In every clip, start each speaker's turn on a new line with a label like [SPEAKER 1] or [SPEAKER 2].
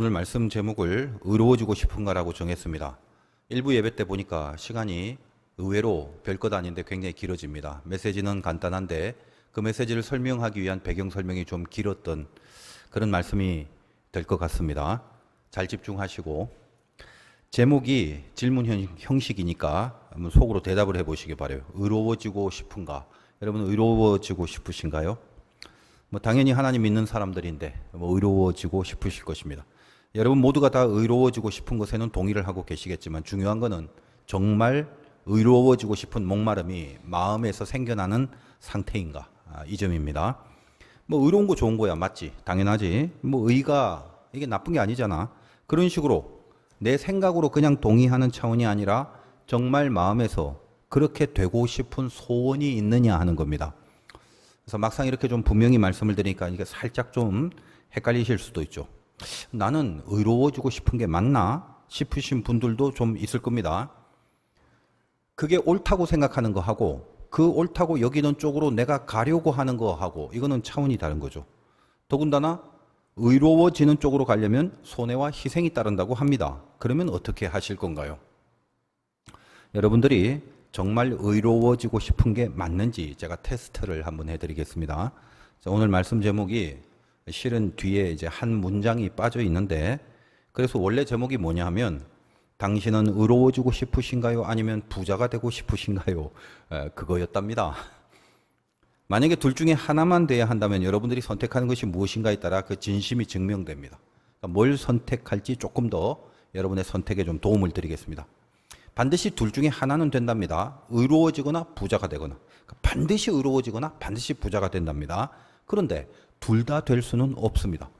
[SPEAKER 1] 오늘 말씀 제목을 의로워지고 싶은가라고 정했습니다. 일부 예배 때 보니까 시간이 의외로 별것 아닌데 굉장히 길어집니다. 메시지는 간단한데 그 메시지를 설명하기 위한 배경 설명이 좀 길었던 그런 말씀이 될 것 같습니다. 잘 집중하시고 제목이 질문 형식이니까 한번 속으로 대답을 해보시기 바라요. 의로워지고 싶은가? 여러분 의로워지고 싶으신가요? 당연히 하나님 믿는 사람들인데 의로워지고 싶으실 것입니다. 여러분 모두가 다 의로워지고 싶은 것에는 동의를 하고 계시겠지만 중요한 것은 정말 의로워지고 싶은 목마름이 마음에서 생겨나는 상태인가, 이 점입니다. 의로운 거 좋은 거야, 맞지? 당연하지. 의가 이게 나쁜 게 아니잖아. 그런 식으로 내 생각으로 그냥 동의하는 차원이 아니라 정말 마음에서 그렇게 되고 싶은 소원이 있느냐 하는 겁니다. 그래서 막상 이렇게 좀 분명히 말씀을 드리니까 이게 살짝 좀 헷갈리실 수도 있죠. 나는 의로워지고 싶은 게 맞나 싶으신 분들도 좀 있을 겁니다. 그게 옳다고 생각하는 거하고 그 옳다고 여기는 쪽으로 내가 가려고 하는 거하고 이거는 차원이 다른 거죠. 더군다나 의로워지는 쪽으로 가려면 손해와 희생이 따른다고 합니다. 그러면 어떻게 하실 건가요? 여러분들이 정말 의로워지고 싶은 게 맞는지 제가 테스트를 한번 해드리겠습니다. 자, 오늘 말씀 제목이 실은 뒤에 이제 한 문장이 빠져 있는데 그래서 원래 제목이 뭐냐 하면 당신은 의로워지고 싶으신가요? 아니면 부자가 되고 싶으신가요? 그거였답니다. 만약에 둘 중에 하나만 돼야 한다면 여러분들이 선택하는 것이 무엇인가에 따라 그 진심이 증명됩니다. 그러니까 뭘 선택할지 조금 더 여러분의 선택에 좀 도움을 드리겠습니다. 반드시 둘 중에 하나는 된답니다. 의로워지거나 부자가 되거나. 그러니까 반드시 의로워지거나 반드시 부자가 된답니다. 그런데 둘 다 될 수는 없습니다.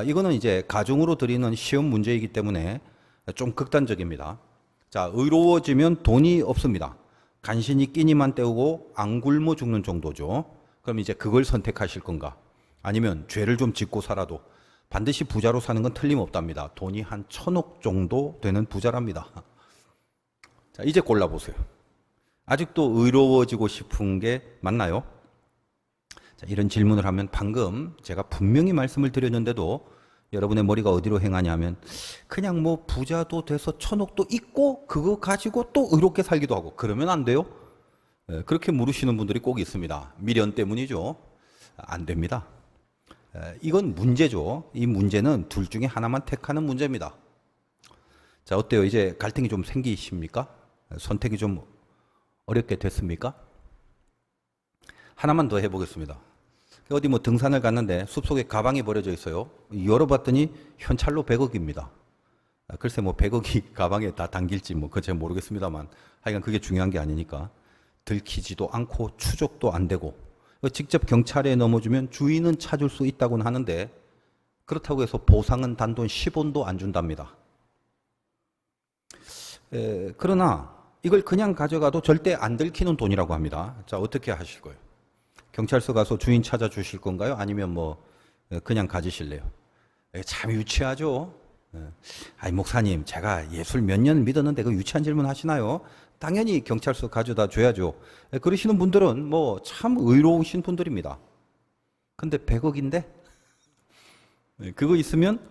[SPEAKER 1] 이거는 이제 가정으로 드리는 시험 문제이기 때문에 좀 극단적입니다. 자, 의로워지면 돈이 없습니다. 간신히 끼니만 때우고 안 굶어 죽는 정도죠. 그럼 이제 그걸 선택하실 건가? 아니면 죄를 좀 짓고 살아도 반드시 부자로 사는 건 틀림없답니다. 돈이 한 1,000억 정도 되는 부자랍니다. 자, 이제 골라보세요. 아직도 의로워지고 싶은 게 맞나요? 자, 이런 질문을 하면 방금 제가 분명히 말씀을 드렸는데도 여러분의 머리가 어디로 행하냐면 그냥 부자도 돼서 1,000억도 있고 그거 가지고 또 의롭게 살기도 하고 그러면 안 돼요? 그렇게 물으시는 분들이 꼭 있습니다. 미련 때문이죠. 안 됩니다. 이건 문제죠. 이 문제는 둘 중에 하나만 택하는 문제입니다. 자, 어때요? 이제 갈등이 좀 생기십니까? 선택이 좀 어렵게 됐습니까? 하나만 더 해보겠습니다. 어디 등산을 갔는데 숲속에 가방이 버려져 있어요. 열어봤더니 현찰로 100억입니다. 글쎄 100억이 가방에 다 담길지 그건 잘 모르겠습니다만 하여간 그게 중요한 게 아니니까 들키지도 않고 추적도 안 되고 직접 경찰에 넘어주면 주인은 찾을 수 있다고는 하는데 그렇다고 해서 보상은 단돈 10원도 안 준답니다. 그러나 이걸 그냥 가져가도 절대 안 들키는 돈이라고 합니다. 자, 어떻게 하실 거예요? 경찰서 가서 주인 찾아주실 건가요? 아니면 그냥 가지실래요? 참 유치하죠? 아니, 목사님, 제가 예술 몇 년 믿었는데 그 유치한 질문 하시나요? 당연히 경찰서 가져다 줘야죠. 그러시는 분들은 참 의로우신 분들입니다. 근데 100억인데? 그거 있으면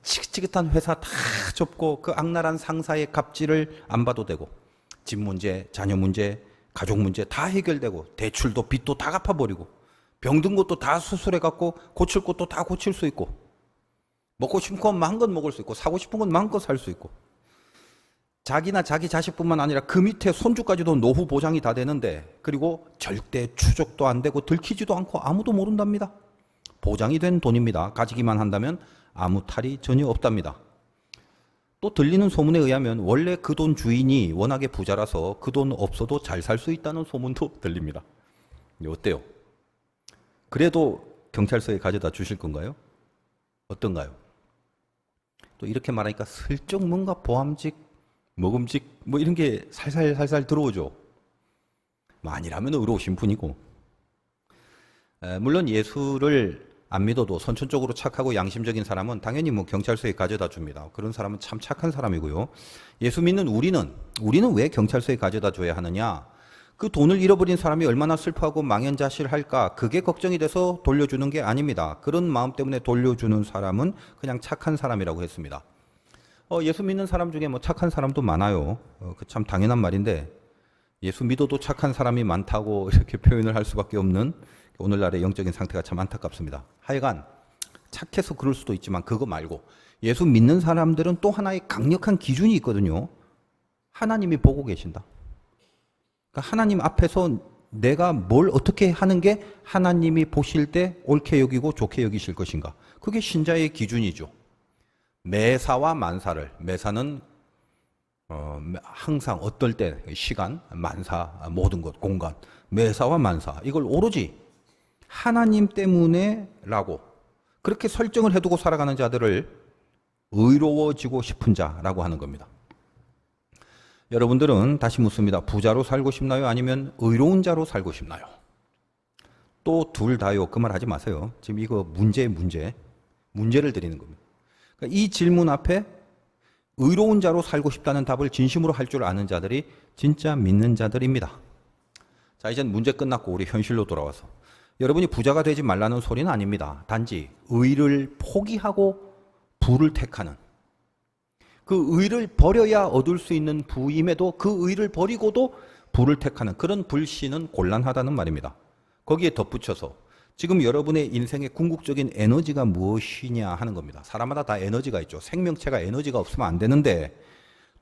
[SPEAKER 1] 지긋지긋한 회사 다 접고 그 악랄한 상사의 갑질을 안 봐도 되고 집 문제, 자녀 문제, 가족 문제 다 해결되고 대출도 빚도 다 갚아버리고 병든 것도 다 수술해갖고 고칠 것도 다 고칠 수 있고 먹고 싶은 건 마음껏 먹을 수 있고 사고 싶은 건 마음껏 살 수 있고 자기나 자기 자식뿐만 아니라 그 밑에 손주까지도 노후 보장이 다 되는데 그리고 절대 추적도 안 되고 들키지도 않고 아무도 모른답니다. 보장이 된 돈입니다. 가지기만 한다면 아무 탈이 전혀 없답니다. 또 들리는 소문에 의하면 원래 그 돈 주인이 워낙에 부자라서 그 돈 없어도 잘 살 수 있다는 소문도 들립니다. 어때요? 그래도 경찰서에 가져다 주실 건가요? 어떤가요? 또 이렇게 말하니까 슬쩍 뭔가 보암직, 먹음직 이런 게 살살 들어오죠. 아니라면 의로우신 분이고 물론 예수를 안 믿어도 선천적으로 착하고 양심적인 사람은 당연히 경찰서에 가져다 줍니다. 그런 사람은 참 착한 사람이고요. 예수 믿는 우리는 왜 경찰서에 가져다 줘야 하느냐? 그 돈을 잃어버린 사람이 얼마나 슬퍼하고 망연자실할까? 그게 걱정이 돼서 돌려주는 게 아닙니다. 그런 마음 때문에 돌려주는 사람은 그냥 착한 사람이라고 했습니다. 예수 믿는 사람 중에 뭐 착한 사람도 많아요. 그 참 당연한 말인데 예수 믿어도 착한 사람이 많다고 이렇게 표현을 할 수밖에 없는 오늘날의 영적인 상태가 참 안타깝습니다. 하여간 착해서 그럴 수도 있지만 그거 말고 예수 믿는 사람들은 또 하나의 강력한 기준이 있거든요. 하나님이 보고 계신다. 그러니까 하나님 앞에서 내가 뭘 어떻게 하는 게 하나님이 보실 때 옳게 여기고 좋게 여기실 것인가. 그게 신자의 기준이죠. 매사와 만사를, 매사는 항상 어떨 때 시간, 만사, 모든 것, 공간, 매사와 만사 이걸 오로지 하나님 때문에라고 그렇게 설정을 해두고 살아가는 자들을 의로워지고 싶은 자라고 하는 겁니다. 여러분들은 다시 묻습니다. 부자로 살고 싶나요? 아니면 의로운 자로 살고 싶나요? 또 둘 다요. 그 말 하지 마세요. 지금 이거 문제를 드리는 겁니다. 그러니까 이 질문 앞에 의로운 자로 살고 싶다는 답을 진심으로 할 줄 아는 자들이 진짜 믿는 자들입니다. 자, 이젠 문제 끝났고 우리 현실로 돌아와서 여러분이 부자가 되지 말라는 소리는 아닙니다. 단지 의를 포기하고 부를 택하는 그 의를 버려야 얻을 수 있는 부임에도 그 의를 버리고도 부를 택하는 그런 불신은 곤란하다는 말입니다. 거기에 덧붙여서 지금 여러분의 인생의 궁극적인 에너지가 무엇이냐 하는 겁니다. 사람마다 다 에너지가 있죠. 생명체가 에너지가 없으면 안 되는데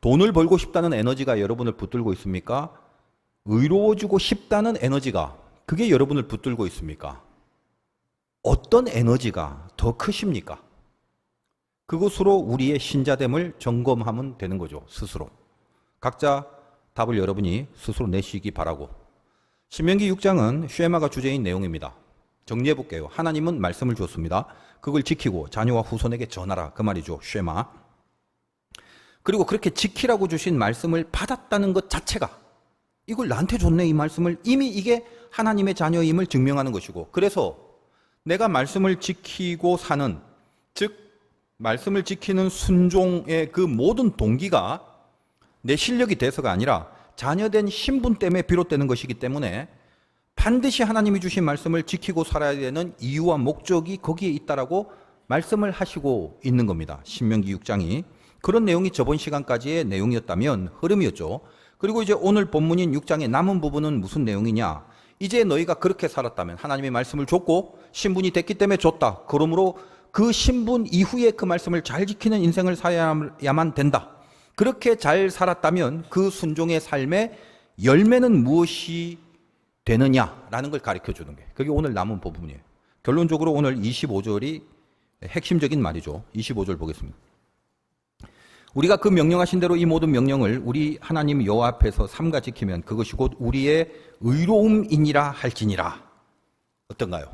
[SPEAKER 1] 돈을 벌고 싶다는 에너지가 여러분을 붙들고 있습니까? 의로워지고 싶다는 에너지가 그게 여러분을 붙들고 있습니까? 어떤 에너지가 더 크십니까? 그것으로 우리의 신자됨을 점검하면 되는 거죠. 스스로. 각자 답을 여러분이 스스로 내시기 바라고. 신명기 6장은 쉐마가 주제인 내용입니다. 정리해 볼게요. 하나님은 말씀을 줬습니다. 그걸 지키고 자녀와 후손에게 전하라. 그 말이죠. 쉐마. 그리고 그렇게 지키라고 주신 말씀을 받았다는 것 자체가 이걸 나한테 줬네 이 말씀을 이미 이게 하나님의 자녀임을 증명하는 것이고 그래서 내가 말씀을 지키고 사는 즉 말씀을 지키는 순종의 그 모든 동기가 내 실력이 돼서가 아니라 자녀된 신분 때문에 비롯되는 것이기 때문에 반드시 하나님이 주신 말씀을 지키고 살아야 되는 이유와 목적이 거기에 있다라고 말씀을 하시고 있는 겁니다. 신명기 6장이. 그런 내용이 저번 시간까지의 내용이었다면 흐름이었죠. 그리고 이제 오늘 본문인 6장의 남은 부분은 무슨 내용이냐. 이제 너희가 그렇게 살았다면 하나님의 말씀을 줬고 신분이 됐기 때문에 줬다. 그러므로 그 신분 이후에 그 말씀을 잘 지키는 인생을 살아야만 된다. 그렇게 잘 살았다면 그 순종의 삶의 열매는 무엇이 되느냐라는 걸 가르쳐 주는 게 그게 오늘 남은 부분이에요. 결론적으로 오늘 25절이 핵심적인 말이죠. 25절 보겠습니다. 우리가 그 명령하신 대로 이 모든 명령을 우리 하나님 여호와 앞에서 삼가 지키면 그것이 곧 우리의 의로움이니라 할지니라. 어떤가요?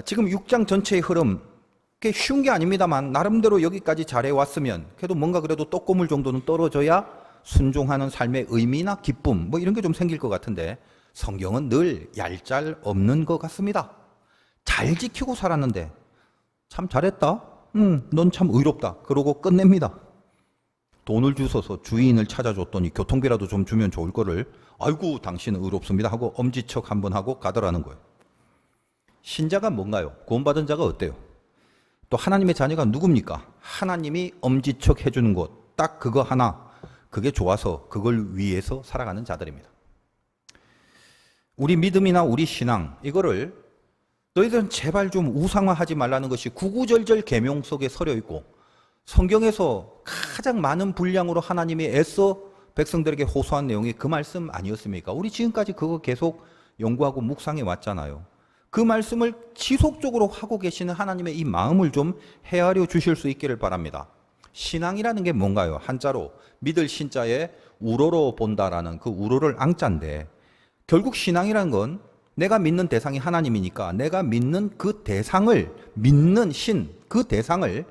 [SPEAKER 1] 지금 6장 전체의 흐름 꽤 쉬운 게 아닙니다만 나름대로 여기까지 잘해왔으면 그래도 뭔가 그래도 떡고물 정도는 떨어져야 순종하는 삶의 의미나 기쁨 뭐 이런 게 좀 생길 것 같은데 성경은 늘 얄짤 없는 것 같습니다. 잘 지키고 살았는데 참 잘했다. 넌 참 의롭다. 그러고 끝냅니다. 돈을 주워서 주인을 찾아줬더니 교통비라도 좀 주면 좋을 거를 아이고 당신은 의롭습니다 하고 엄지척 한번 하고 가더라는 거예요. 신자가 뭔가요? 구원받은 자가 어때요? 또 하나님의 자녀가 누굽니까? 하나님이 엄지척 해주는 것 딱 그거 하나 그게 좋아서 그걸 위해서 살아가는 자들입니다. 우리 믿음이나 우리 신앙 이거를 너희들은 제발 좀 우상화하지 말라는 것이 구구절절 계명 속에 서려 있고 성경에서 가장 많은 분량으로 하나님이 애써 백성들에게 호소한 내용이 그 말씀 아니었습니까? 우리 지금까지 그거 계속 연구하고 묵상해 왔잖아요. 그 말씀을 지속적으로 하고 계시는 하나님의 이 마음을 좀 헤아려 주실 수 있기를 바랍니다. 신앙이라는 게 뭔가요? 한자로 믿을 신자에 우러러 본다라는 그 우러를 앙자인데 결국 신앙이라는 건 내가 믿는 대상이 하나님이니까 내가 믿는 그 대상을 믿는 신, 그 대상을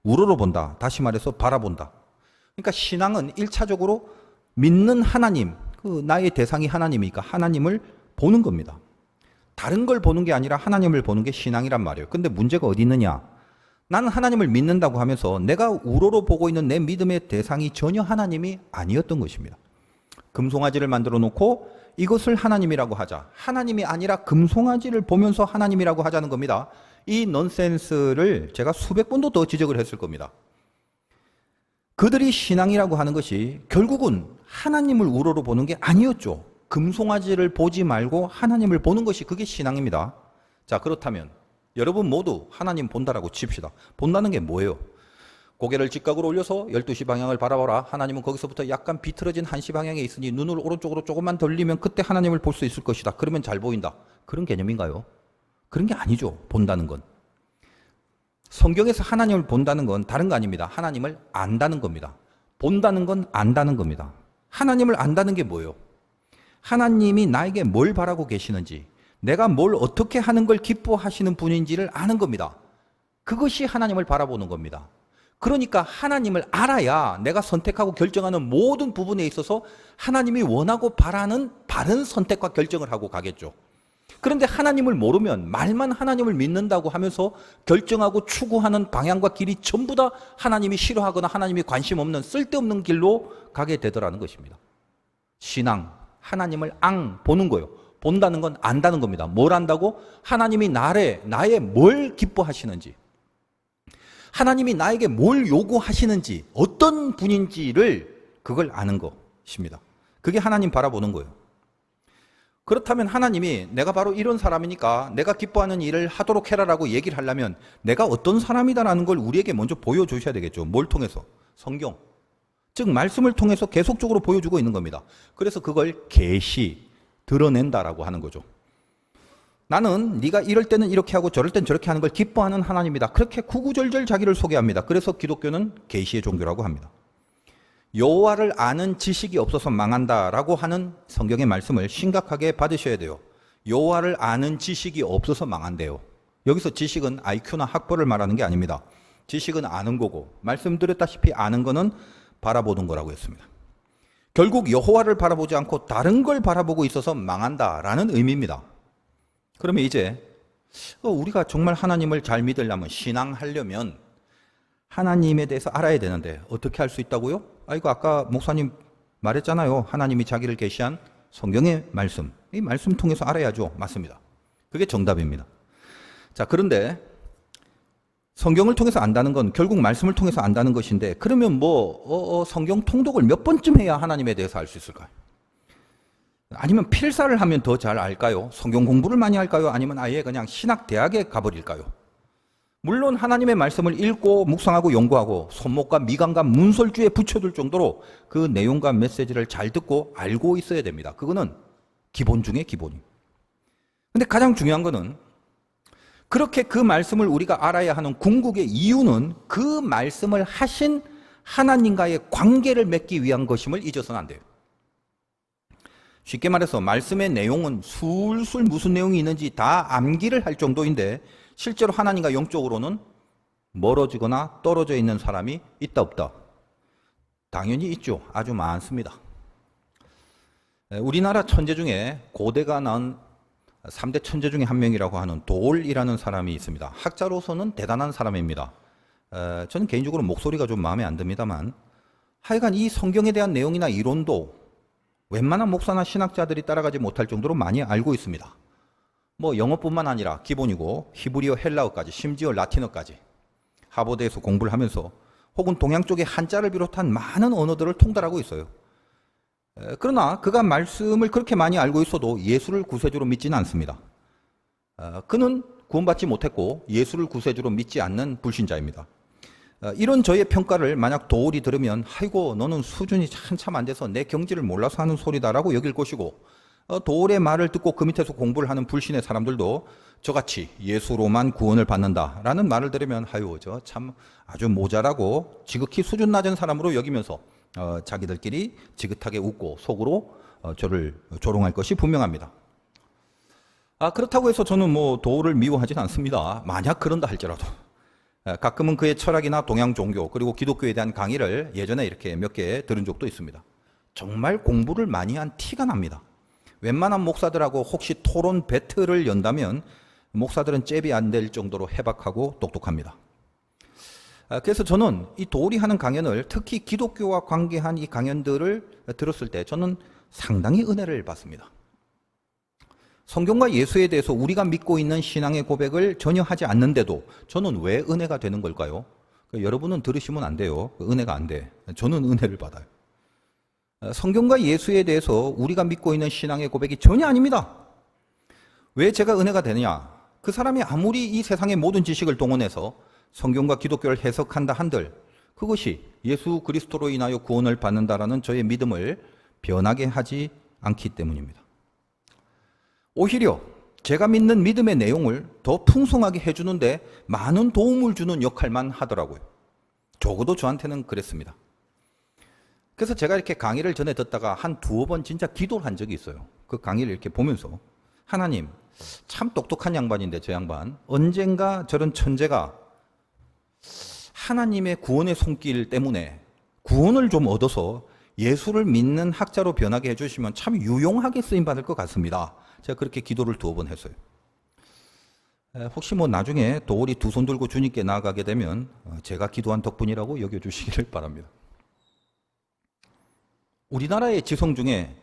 [SPEAKER 1] 우러러 본다. 다시 말해서 바라본다. 그러니까 신앙은 1차적으로 믿는 하나님, 그 나의 대상이 하나님이니까 하나님을 보는 겁니다. 다른 걸 보는 게 아니라 하나님을 보는 게 신앙이란 말이에요. 근데 문제가 어디 있느냐? 나는 하나님을 믿는다고 하면서 내가 우러러 보고 있는 내 믿음의 대상이 전혀 하나님이 아니었던 것입니다. 금송아지를 만들어 놓고 이것을 하나님이라고 하자. 하나님이 아니라 금송아지를 보면서 하나님이라고 하자는 겁니다. 이 넌센스를 제가 수백 번도 더 지적을 했을 겁니다. 그들이 신앙이라고 하는 것이 결국은 하나님을 우러러 보는 게 아니었죠. 금송아지를 보지 말고 하나님을 보는 것이 그게 신앙입니다. 자, 그렇다면 여러분 모두 하나님 본다라고 칩시다. 본다는 게 뭐예요? 고개를 직각으로 올려서 12시 방향을 바라봐라. 하나님은 거기서부터 약간 비틀어진 1시 방향에 있으니 눈을 오른쪽으로 조금만 돌리면 그때 하나님을 볼 수 있을 것이다. 그러면 잘 보인다. 그런 개념인가요? 그런 게 아니죠. 본다는 건. 성경에서 하나님을 본다는 건 다른 거 아닙니다. 하나님을 안다는 겁니다. 본다는 건 안다는 겁니다. 하나님을 안다는 게 뭐예요? 하나님이 나에게 뭘 바라고 계시는지, 내가 뭘 어떻게 하는 걸 기뻐하시는 분인지를 아는 겁니다. 그것이 하나님을 바라보는 겁니다. 그러니까 하나님을 알아야 내가 선택하고 결정하는 모든 부분에 있어서 하나님이 원하고 바라는 바른 선택과 결정을 하고 가겠죠. 그런데 하나님을 모르면 말만 하나님을 믿는다고 하면서 결정하고 추구하는 방향과 길이 전부 다 하나님이 싫어하거나 하나님이 관심 없는 쓸데없는 길로 가게 되더라는 것입니다. 신앙, 하나님을 보는 거예요. 본다는 건 안다는 겁니다. 뭘 안다고? 하나님이 나의 뭘 기뻐하시는지, 하나님이 나에게 뭘 요구하시는지, 어떤 분인지를 그걸 아는 것입니다. 그게 하나님 바라보는 거예요. 그렇다면 하나님이 내가 바로 이런 사람이니까 내가 기뻐하는 일을 하도록 해라라고 얘기를 하려면 내가 어떤 사람이다라는 걸 우리에게 먼저 보여주셔야 되겠죠. 뭘 통해서? 성경. 즉 말씀을 통해서 계속적으로 보여주고 있는 겁니다. 그래서 그걸 계시, 드러낸다라고 하는 거죠. 나는 네가 이럴 때는 이렇게 하고 저럴 땐 저렇게 하는 걸 기뻐하는 하나님이다. 그렇게 구구절절 자기를 소개합니다. 그래서 기독교는 계시의 종교라고 합니다. 여호와를 아는 지식이 없어서 망한다라고 하는 성경의 말씀을 심각하게 받으셔야 돼요. 여호와를 아는 지식이 없어서 망한대요. 여기서 지식은 IQ나 학벌을 말하는 게 아닙니다. 지식은 아는 거고, 말씀드렸다시피 아는 거는 바라보는 거라고 했습니다. 결국 여호와를 바라보지 않고 다른 걸 바라보고 있어서 망한다라는 의미입니다. 그러면 이제 우리가 정말 하나님을 잘 믿으려면, 신앙하려면 하나님에 대해서 알아야 되는데 어떻게 할 수 있다고요? 이거 아까 목사님 말했잖아요. 하나님이 자기를 계시한 성경의 말씀, 이 말씀 통해서 알아야죠. 맞습니다. 그게 정답입니다. 자, 그런데 성경을 통해서 안다는 건 결국 말씀을 통해서 안다는 것인데, 그러면 성경 통독을 몇 번쯤 해야 하나님에 대해서 알 수 있을까요? 아니면 필사를 하면 더 잘 알까요? 성경 공부를 많이 할까요? 아니면 아예 그냥 신학대학에 가버릴까요? 물론 하나님의 말씀을 읽고 묵상하고 연구하고 손목과 미간과 문설주에 붙여둘 정도로 그 내용과 메시지를 잘 듣고 알고 있어야 됩니다. 그거는 기본 중에 기본이에요. 근데 가장 중요한 거는 그렇게 그 말씀을 우리가 알아야 하는 궁극의 이유는 그 말씀을 하신 하나님과의 관계를 맺기 위한 것임을 잊어서는 안 돼요. 쉽게 말해서 말씀의 내용은 술술 무슨 내용이 있는지 다 암기를 할 정도인데 실제로 하나님과 영적으로는 멀어지거나 떨어져 있는 사람이 있다 없다? 당연히 있죠. 아주 많습니다. 우리나라 천재 중에 고대가 낳은 3대 천재 중에 한 명이라고 하는 도올이라는 사람이 있습니다. 학자로서는 대단한 사람입니다. 저는 개인적으로 목소리가 좀 마음에 안 듭니다만 하여간 이 성경에 대한 내용이나 이론도 웬만한 목사나 신학자들이 따라가지 못할 정도로 많이 알고 있습니다. 영어뿐만 아니라 기본이고 히브리어, 헬라어까지, 심지어 라틴어까지 하버드에서 공부를 하면서 혹은 동양 쪽의 한자를 비롯한 많은 언어들을 통달하고 있어요. 그러나 그가 말씀을 그렇게 많이 알고 있어도 예수를 구세주로 믿지는 않습니다. 그는 구원받지 못했고 예수를 구세주로 믿지 않는 불신자입니다. 이런 저의 평가를 만약 도올이 들으면 아이고 너는 수준이 한참 안 돼서 내 경지를 몰라서 하는 소리다라고 여길 것이고, 도올의 말을 듣고 그 밑에서 공부를 하는 불신의 사람들도 저같이 예수로만 구원을 받는다라는 말을 들으면 아유 저 참 아주 모자라고 지극히 수준 낮은 사람으로 여기면서 자기들끼리 지긋하게 웃고 속으로 저를 조롱할 것이 분명합니다. 그렇다고 해서 저는 도올을 미워하지는 않습니다. 만약 그런다 할지라도 가끔은 그의 철학이나 동양 종교 그리고 기독교에 대한 강의를 예전에 이렇게 몇 개 들은 적도 있습니다. 정말 공부를 많이 한 티가 납니다. 웬만한 목사들하고 혹시 토론 배틀을 연다면 목사들은 잽이 안 될 정도로 해박하고 똑똑합니다. 그래서 저는 이 도올이 하는 강연을, 특히 기독교와 관계한 이 강연들을 들었을 때 저는 상당히 은혜를 받습니다. 성경과 예수에 대해서 우리가 믿고 있는 신앙의 고백을 전혀 하지 않는데도 저는 왜 은혜가 되는 걸까요? 여러분은 들으시면 안 돼요. 은혜가 안 돼. 저는 은혜를 받아요. 성경과 예수에 대해서 우리가 믿고 있는 신앙의 고백이 전혀 아닙니다. 왜 제가 은혜가 되느냐? 그 사람이 아무리 이 세상의 모든 지식을 동원해서 성경과 기독교를 해석한다 한들 그것이 예수 그리스도로 인하여 구원을 받는다라는 저의 믿음을 변하게 하지 않기 때문입니다. 오히려 제가 믿는 믿음의 내용을 더 풍성하게 해주는데 많은 도움을 주는 역할만 하더라고요. 적어도 저한테는 그랬습니다. 그래서 제가 이렇게 강의를 전에 듣다가 한 두어 번 진짜 기도를 한 적이 있어요. 그 강의를 이렇게 보면서 하나님, 참 똑똑한 양반인데 저 양반 언젠가 저런 천재가 하나님의 구원의 손길 때문에 구원을 좀 얻어서 예수를 믿는 학자로 변하게 해주시면 참 유용하게 쓰임받을 것 같습니다. 제가 그렇게 기도를 두어 번 했어요. 혹시 뭐 나중에 도올이 두 손 들고 주님께 나아가게 되면 제가 기도한 덕분이라고 여겨주시기를 바랍니다. 우리나라의 지성 중에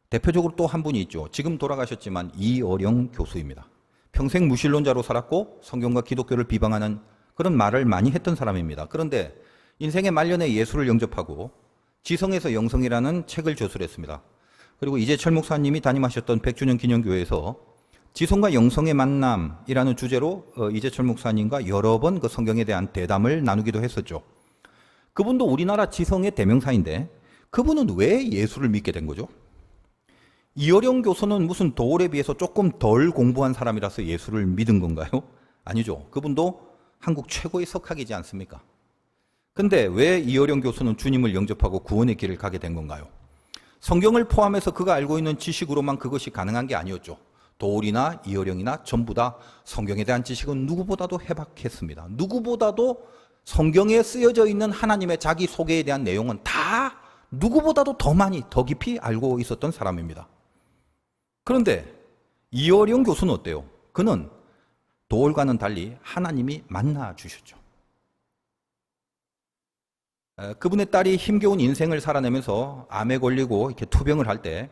[SPEAKER 1] 대표적으로 또 한 분이 있죠. 지금 돌아가셨지만 이어령 교수입니다. 평생 무신론자로 살았고 성경과 기독교를 비방하는 그런 말을 많이 했던 사람입니다. 그런데 인생의 말년에 예수를 영접하고 지성에서 영성이라는 책을 저술했습니다. 그리고 이재철 목사님이 담임하셨던 100주년 기념교회에서 지성과 영성의 만남이라는 주제로 이재철 목사님과 여러 번 그 성경에 대한 대담을 나누기도 했었죠. 그분도 우리나라 지성의 대명사인데 그분은 왜 예수를 믿게 된 거죠? 이어령 교수는 무슨 도올에 비해서 조금 덜 공부한 사람이라서 예수를 믿은 건가요? 아니죠. 그분도 한국 최고의 석학이지 않습니까? 근데 왜 이어령 교수는 주님을 영접하고 구원의 길을 가게 된 건가요? 성경을 포함해서 그가 알고 있는 지식으로만 그것이 가능한 게 아니었죠. 도올이나 이어령이나 전부 다 성경에 대한 지식은 누구보다도 해박했습니다. 누구보다도 성경에 쓰여져 있는 하나님의 자기 소개에 대한 내용은 다 누구보다도 더 많이, 더 깊이 알고 있었던 사람입니다. 그런데 이어령 교수는 어때요? 그는 도올과는 달리 하나님이 만나 주셨죠. 그분의 딸이 힘겨운 인생을 살아내면서 암에 걸리고 이렇게 투병을 할 때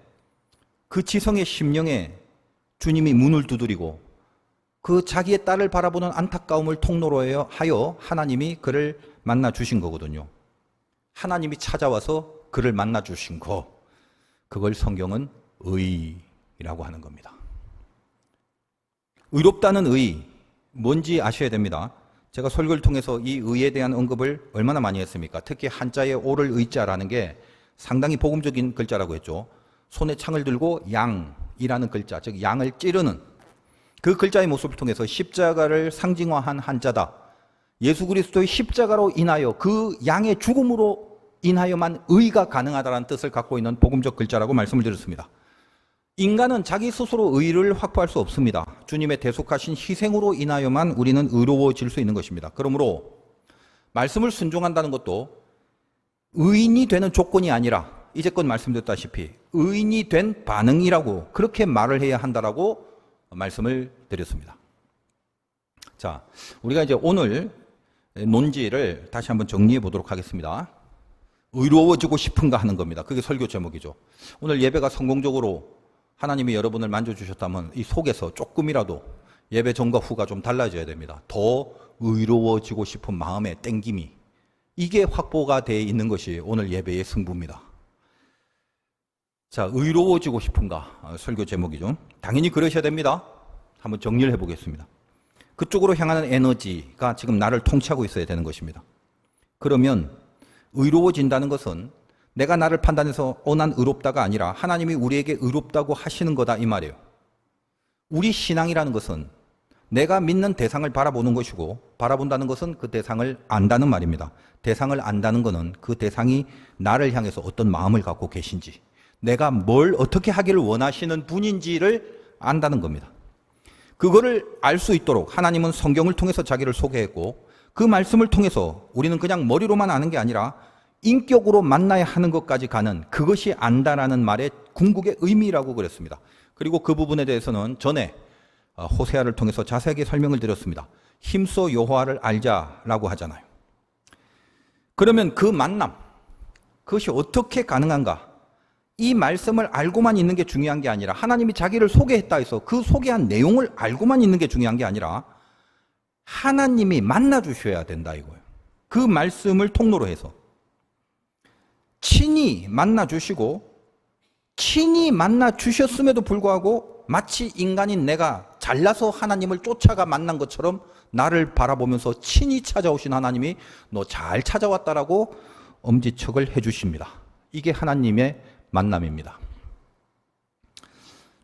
[SPEAKER 1] 그 지성의 심령에 주님이 문을 두드리고 그 자기의 딸을 바라보는 안타까움을 통로로 하여 하나님이 그를 만나 주신 거거든요. 하나님이 찾아와서 그를 만나 주신 거, 그걸 성경은 의라고 하는 겁니다. 의롭다는 의, 뭔지 아셔야 됩니다. 제가 설교를 통해서 이 의에 대한 언급을 얼마나 많이 했습니까? 특히 한자의 오를 의자라는 게 상당히 복음적인 글자라고 했죠. 손에 창을 들고 양이라는 글자, 즉 양을 찌르는 그 글자의 모습을 통해서 십자가를 상징화한 한자다. 예수 그리스도의 십자가로 인하여 그 양의 죽음으로 인하여만 의가 가능하다는 뜻을 갖고 있는 복음적 글자라고 말씀을 드렸습니다. 인간은 자기 스스로 의를 확보할 수 없습니다. 주님의 대속하신 희생으로 인하여만 우리는 의로워질 수 있는 것입니다. 그러므로 말씀을 순종한다는 것도 의인이 되는 조건이 아니라 이제껏 말씀드렸다시피 의인이 된 반응이라고 그렇게 말을 해야 한다라고 말씀을 드렸습니다. 자, 우리가 이제 오늘 논지를 다시 한번 정리해 보도록 하겠습니다. 의로워지고 싶은가 하는 겁니다. 그게 설교 제목이죠. 오늘 예배가 성공적으로 하나님이 여러분을 만져주셨다면 이 속에서 조금이라도 예배 전과 후가 좀 달라져야 됩니다. 더 의로워지고 싶은 마음의 땡김이, 이게 확보가 되어 있는 것이 오늘 예배의 승부입니다. 자, 의로워지고 싶은가 설교 제목이죠. 당연히 그러셔야 됩니다. 한번 정리를 해보겠습니다. 그쪽으로 향하는 에너지가 지금 나를 통치하고 있어야 되는 것입니다. 그러면 의로워진다는 것은 내가 나를 판단해서 난 의롭다가 아니라 하나님이 우리에게 의롭다고 하시는 거다 이 말이에요. 우리 신앙이라는 것은 내가 믿는 대상을 바라보는 것이고 바라본다는 것은 그 대상을 안다는 말입니다. 대상을 안다는 것은 그 대상이 나를 향해서 어떤 마음을 갖고 계신지, 내가 뭘 어떻게 하기를 원하시는 분인지를 안다는 겁니다. 그거를 알 수 있도록 하나님은 성경을 통해서 자기를 소개했고 그 말씀을 통해서 우리는 그냥 머리로만 아는 게 아니라 인격으로 만나야 하는 것까지 가는, 그것이 안다라는 말의 궁극의 의미라고 그랬습니다. 그리고 그 부분에 대해서는 전에 호세아를 통해서 자세하게 설명을 드렸습니다. 힘써 여호와를 알자라고 하잖아요. 그러면 그 만남, 그것이 어떻게 가능한가? 이 말씀을 알고만 있는 게 중요한 게 아니라 하나님이 자기를 소개했다 해서 그 소개한 내용을 알고만 있는 게 중요한 게 아니라 하나님이 만나 주셔야 된다 이거예요. 그 말씀을 통로로 해서 친히 만나 주시고 친히 만나 주셨음에도 불구하고 마치 인간인 내가 잘나서 하나님을 쫓아가 만난 것처럼 나를 바라보면서 친히 찾아오신 하나님이 너 잘 찾아왔다라고 엄지척을 해주십니다. 이게 하나님의 만남입니다.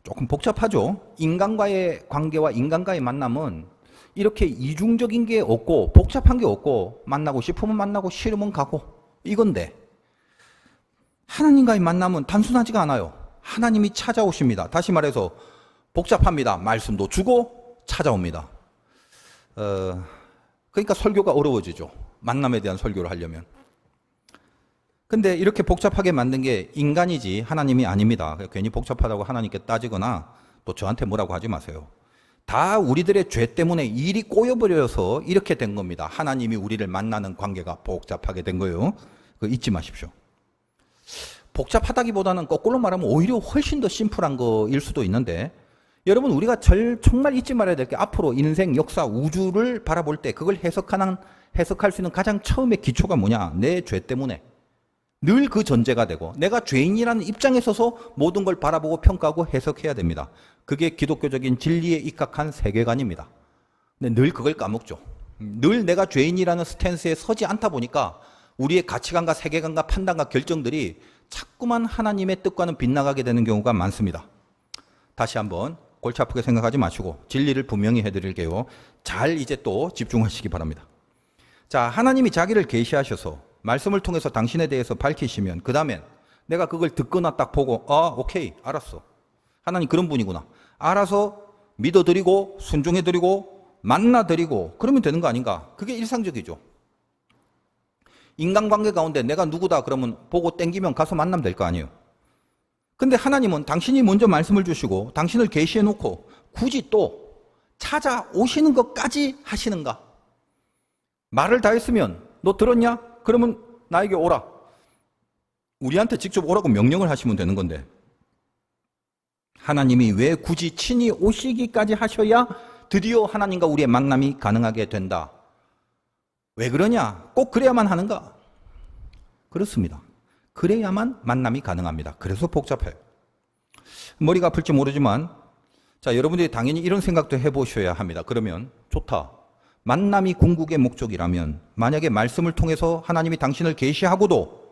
[SPEAKER 1] 조금 복잡하죠. 인간과의 관계와 인간과의 만남은 이렇게 이중적인 게 없고 복잡한 게 없고 만나고 싶으면 만나고 싫으면 가고 이건데 하나님과의 만남은 단순하지가 않아요. 하나님이 찾아오십니다. 다시 말해서 복잡합니다. 말씀도 주고 찾아옵니다. 그러니까 설교가 어려워지죠. 만남에 대한 설교를 하려면. 근데 이렇게 복잡하게 만든 게 인간이지 하나님이 아닙니다. 괜히 복잡하다고 하나님께 따지거나 또 저한테 뭐라고 하지 마세요. 다 우리들의 죄 때문에 일이 꼬여버려서 이렇게 된 겁니다. 하나님이 우리를 만나는 관계가 복잡하게 된 거예요. 그거 잊지 마십시오. 복잡하다기보다는 거꾸로 말하면 오히려 훨씬 더 심플한 거일 수도 있는데 여러분 우리가 정말 잊지 말아야 될 게 앞으로 인생, 역사, 우주를 바라볼 때 그걸 해석할 수 있는 가장 처음의 기초가 뭐냐? 내 죄 때문에. 늘 그 전제가 되고 내가 죄인이라는 입장에 서서 모든 걸 바라보고 평가하고 해석해야 됩니다. 그게 기독교적인 진리에 입각한 세계관입니다. 근데 늘 그걸 까먹죠. 늘 내가 죄인이라는 스탠스에 서지 않다 보니까 우리의 가치관과 세계관과 판단과 결정들이 자꾸만 하나님의 뜻과는 빗나가게 되는 경우가 많습니다. 다시 한번 골치 아프게 생각하지 마시고 진리를 분명히 해드릴게요. 잘 이제 또 집중하시기 바랍니다. 자, 하나님이 자기를 계시하셔서 말씀을 통해서 당신에 대해서 밝히시면 그 다음엔 내가 그걸 듣거나 딱 보고 오케이 알았어. 하나님 그런 분이구나. 알아서 믿어드리고 순종해드리고 만나드리고 그러면 되는 거 아닌가. 그게 일상적이죠. 인간관계 가운데 내가 누구다 그러면 보고 땡기면 가서 만나면 될 거 아니에요. 근데 하나님은 당신이 먼저 말씀을 주시고 당신을 계시해 놓고 굳이 또 찾아오시는 것까지 하시는가? 말을 다 했으면 너 들었냐? 그러면 나에게 오라. 우리한테 직접 오라고 명령을 하시면 되는 건데 하나님이 왜 굳이 친히 오시기까지 하셔야 드디어 하나님과 우리의 만남이 가능하게 된다. 왜 그러냐? 꼭 그래야만 하는가? 그렇습니다. 그래야만 만남이 가능합니다. 그래서 복잡해요. 머리가 아플지 모르지만 자, 여러분들이 당연히 이런 생각도 해보셔야 합니다. 그러면 좋다. 만남이 궁극의 목적이라면 만약에 말씀을 통해서 하나님이 당신을 계시하고도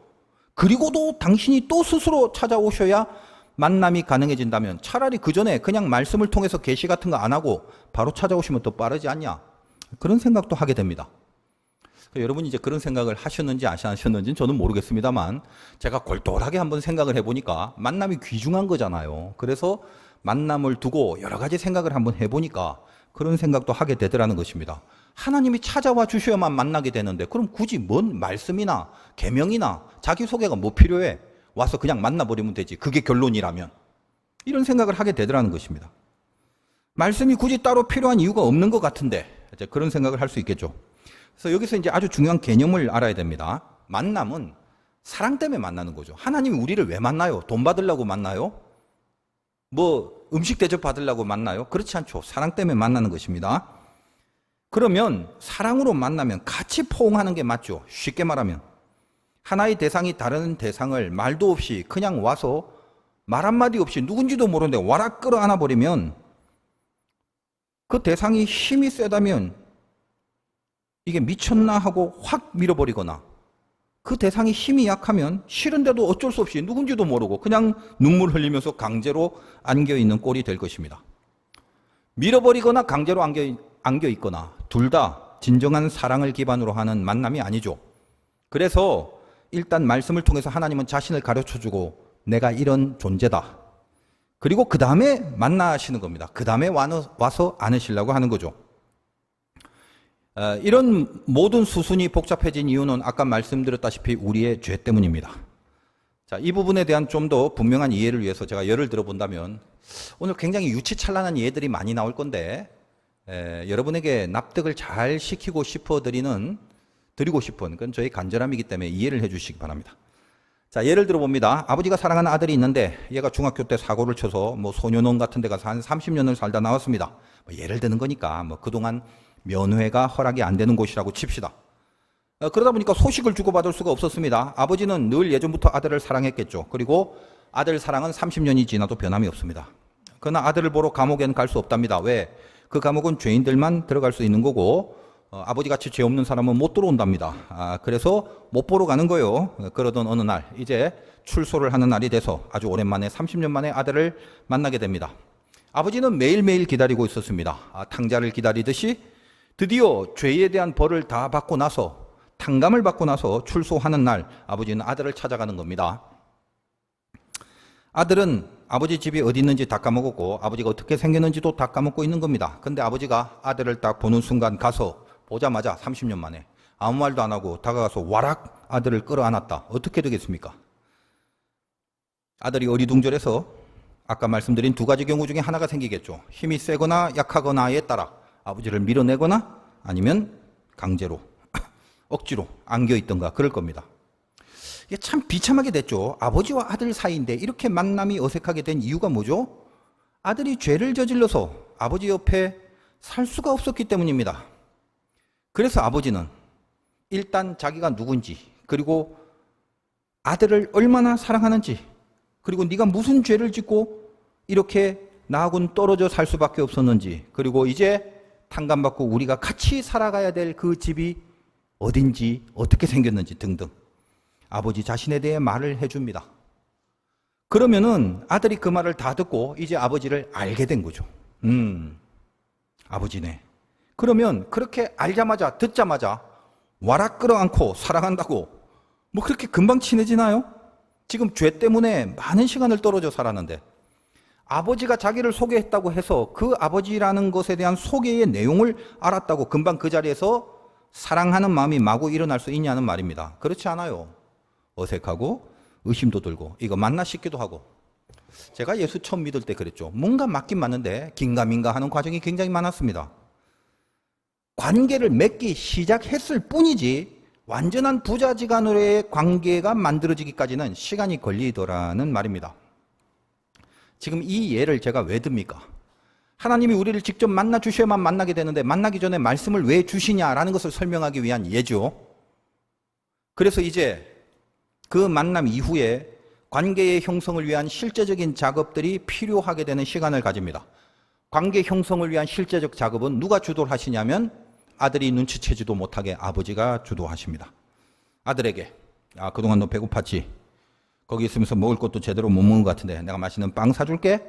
[SPEAKER 1] 그리고도 당신이 또 스스로 찾아오셔야 만남이 가능해진다면 차라리 그 전에 그냥 말씀을 통해서 계시 같은 거 안 하고 바로 찾아오시면 더 빠르지 않냐? 그런 생각도 하게 됩니다. 여러분이 이제 그런 생각을 하셨는지 안 하셨는지는 저는 모르겠습니다만 제가 골똘하게 한번 생각을 해보니까 만남이 귀중한 거잖아요. 그래서 만남을 두고 여러 가지 생각을 한번 해보니까 그런 생각도 하게 되더라는 것입니다. 하나님이 찾아와 주셔야만 만나게 되는데 그럼 굳이 뭔 말씀이나 계명이나 자기소개가 뭐 필요해? 와서 그냥 만나버리면 되지. 그게 결론이라면. 이런 생각을 하게 되더라는 것입니다. 말씀이 굳이 따로 필요한 이유가 없는 것 같은데 이제 그런 생각을 할 수 있겠죠. 그래서 여기서 이제 아주 중요한 개념을 알아야 됩니다. 만남은 사랑 때문에 만나는 거죠. 하나님이 우리를 왜 만나요? 돈 받으려고 만나요? 뭐 음식 대접 받으려고 만나요? 그렇지 않죠. 사랑 때문에 만나는 것입니다. 그러면 사랑으로 만나면 같이 포옹하는 게 맞죠. 쉽게 말하면 하나의 대상이 다른 대상을 말도 없이 그냥 와서 말 한마디 없이 누군지도 모르는데 와라 끌어안아 버리면 그 대상이 힘이 세다면 이게 미쳤나 하고 확 밀어버리거나 그 대상이 힘이 약하면 싫은데도 어쩔 수 없이 누군지도 모르고 그냥 눈물 흘리면서 강제로 안겨있는 꼴이 될 것입니다. 밀어버리거나 강제로 안겨있거나 둘 다 진정한 사랑을 기반으로 하는 만남이 아니죠. 그래서 일단 말씀을 통해서 하나님은 자신을 가르쳐주고 내가 이런 존재다. 그리고 그 다음에 만나시는 겁니다. 그 다음에 와서 안으시려고 하는 거죠. 이런 모든 수순이 복잡해진 이유는 아까 말씀드렸다시피 우리의 죄 때문입니다. 자, 이 부분에 대한 좀 더 분명한 이해를 위해서 제가 예를 들어본다면 오늘 굉장히 유치찬란한 예들이 많이 나올 건데 여러분에게 납득을 잘 시키고 싶어 드리고 싶은 그건 저희 간절함이기 때문에 이해를 해 주시기 바랍니다. 자, 예를 들어 봅니다. 아버지가 사랑하는 아들이 있는데 얘가 중학교 때 사고를 쳐서 뭐 소년원 같은 데 가서 한 30년을 살다 나왔습니다. 뭐 예를 드는 거니까 뭐 그동안 면회가 허락이 안 되는 곳이라고 칩시다. 그러다 보니까 소식을 주고받을 수가 없었습니다. 아버지는 늘 예전부터 아들을 사랑했겠죠. 그리고 아들 사랑은 30년이 지나도 변함이 없습니다. 그러나 아들을 보러 감옥에는 갈 수 없답니다. 왜? 그 감옥은 죄인들만 들어갈 수 있는 거고 아버지같이 죄 없는 사람은 못 들어온답니다. 그래서 못 보러 가는 거예요. 그러던 어느 날 이제 출소를 하는 날이 돼서 아주 오랜만에 30년 만에 아들을 만나게 됩니다. 아버지는 매일매일 기다리고 있었습니다. 탕자를 기다리듯이 드디어 죄에 대한 벌을 다 받고 나서 탕감을 받고 나서 출소하는 날 아버지는 아들을 찾아가는 겁니다. 아들은 아버지 집이 어디 있는지 다 까먹었고 아버지가 어떻게 생겼는지도 다 까먹고 있는 겁니다. 근데 아버지가 아들을 딱 보는 순간 가서 보자마자 30년 만에 아무 말도 안 하고 다가가서 와락 아들을 끌어안았다. 어떻게 되겠습니까? 아들이 어리둥절해서 아까 말씀드린 두 가지 경우 중에 하나가 생기겠죠. 힘이 세거나 약하거나에 따라 아버지를 밀어내거나 아니면 강제로 억지로 안겨있던가 그럴 겁니다. 이게 참 비참하게 됐죠. 아버지와 아들 사이인데 이렇게 만남이 어색하게 된 이유가 뭐죠? 아들이 죄를 저질러서 아버지 옆에 살 수가 없었기 때문입니다. 그래서 아버지는 일단 자기가 누군지 그리고 아들을 얼마나 사랑하는지 그리고 네가 무슨 죄를 짓고 이렇게 나하고는 떨어져 살 수밖에 없었는지 그리고 이제 탕감받고 우리가 같이 살아가야 될 그 집이 어딘지 어떻게 생겼는지 등등 아버지 자신에 대해 말을 해줍니다. 그러면은 아들이 그 말을 다 듣고 이제 아버지를 알게 된 거죠. 아버지네. 그러면 그렇게 알자마자 듣자마자 와락 끌어안고 사랑한다고 뭐 그렇게 금방 친해지나요? 지금 죄 때문에 많은 시간을 떨어져 살았는데 아버지가 자기를 소개했다고 해서 그 아버지라는 것에 대한 소개의 내용을 알았다고 금방 그 자리에서 사랑하는 마음이 마구 일어날 수 있냐는 말입니다. 그렇지 않아요. 어색하고 의심도 들고 이거 맞나 싶기도 하고 제가 예수 처음 믿을 때 그랬죠. 뭔가 맞긴 맞는데 긴가민가 하는 과정이 굉장히 많았습니다. 관계를 맺기 시작했을 뿐이지 완전한 부자지간으로의 관계가 만들어지기까지는 시간이 걸리더라는 말입니다. 지금 이 예를 제가 왜 듭니까? 하나님이 우리를 직접 만나 주셔야만 만나게 되는데 만나기 전에 말씀을 왜 주시냐라는 것을 설명하기 위한 예죠. 그래서 이제 그 만남 이후에 관계의 형성을 위한 실제적인 작업들이 필요하게 되는 시간을 가집니다. 관계 형성을 위한 실제적 작업은 누가 주도를 하시냐면 아들이 눈치채지도 못하게 아버지가 주도하십니다. 아들에게 그동안 너 배고팠지? 거기 있으면서 먹을 것도 제대로 못 먹은 것 같은데 내가 맛있는 빵 사줄게,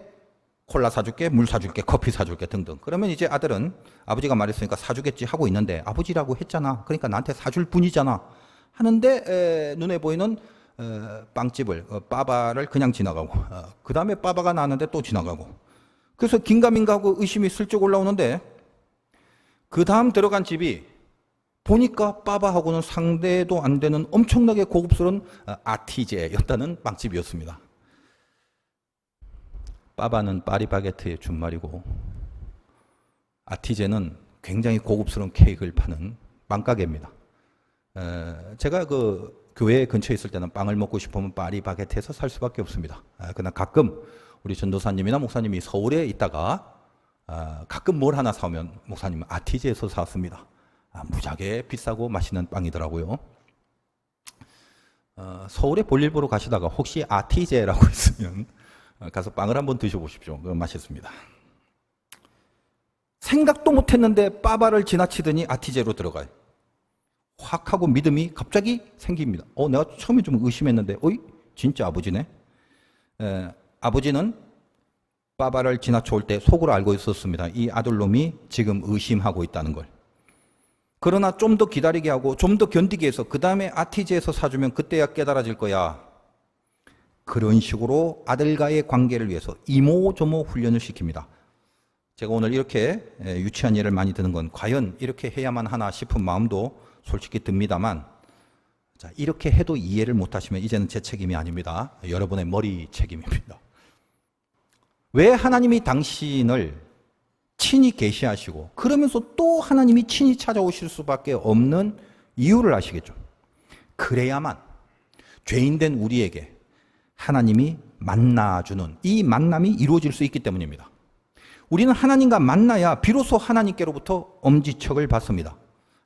[SPEAKER 1] 콜라 사줄게, 물 사줄게, 커피 사줄게 등등. 그러면 이제 아들은 아버지가 말했으니까 사주겠지 하고 있는데 아버지라고 했잖아. 그러니까 나한테 사줄 뿐이잖아. 하는데 눈에 보이는 빵집을 빠바를 그냥 지나가고 그 다음에 빠바가 나왔는데 또 지나가고 그래서 긴가민가하고 의심이 슬쩍 올라오는데 그 다음 들어간 집이 보니까 빠바하고는 상대도 안 되는 엄청나게 고급스러운 아티제였다는 빵집이었습니다. 빠바는 파리바게트의 준말이고 아티제는 굉장히 고급스러운 케이크를 파는 빵가게입니다. 제가 그 교회 근처에 있을 때는 빵을 먹고 싶으면 파리바게트에서 살 수밖에 없습니다. 그러나 가끔 우리 전도사님이나 목사님이 서울에 있다가 가끔 뭘 하나 사오면 목사님은 아티제에서 사왔습니다. 무지하게 비싸고 맛있는 빵이더라고요. 서울에 볼일 보러 가시다가 혹시 아티제라고 있으면 가서 빵을 한번 드셔보십시오. 그건 맛있습니다. 생각도 못했는데 빠바를 지나치더니 아티제로 들어가요. 확 하고 믿음이 갑자기 생깁니다. 내가 처음에 좀 의심했는데 어이? 진짜 아버지네? 아버지는 빠바를 지나쳐올 때 속으로 알고 있었습니다. 이 아들놈이 지금 의심하고 있다는 걸. 그러나 좀 더 기다리게 하고 좀 더 견디게 해서 그 다음에 아티제에서 사주면 그때야 깨달아질 거야. 그런 식으로 아들과의 관계를 위해서 이모저모 훈련을 시킵니다. 제가 오늘 이렇게 유치한 예를 많이 드는 건 과연 이렇게 해야만 하나 싶은 마음도 솔직히 듭니다만 자, 이렇게 해도 이해를 못하시면 이제는 제 책임이 아닙니다. 여러분의 머리 책임입니다. 왜 하나님이 당신을 친히 계시하시고 그러면서 또 하나님이 친히 찾아오실 수밖에 없는 이유를 아시겠죠. 그래야만 죄인된 우리에게 하나님이 만나주는 이 만남이 이루어질 수 있기 때문입니다. 우리는 하나님과 만나야 비로소 하나님께로부터 엄지척을 받습니다.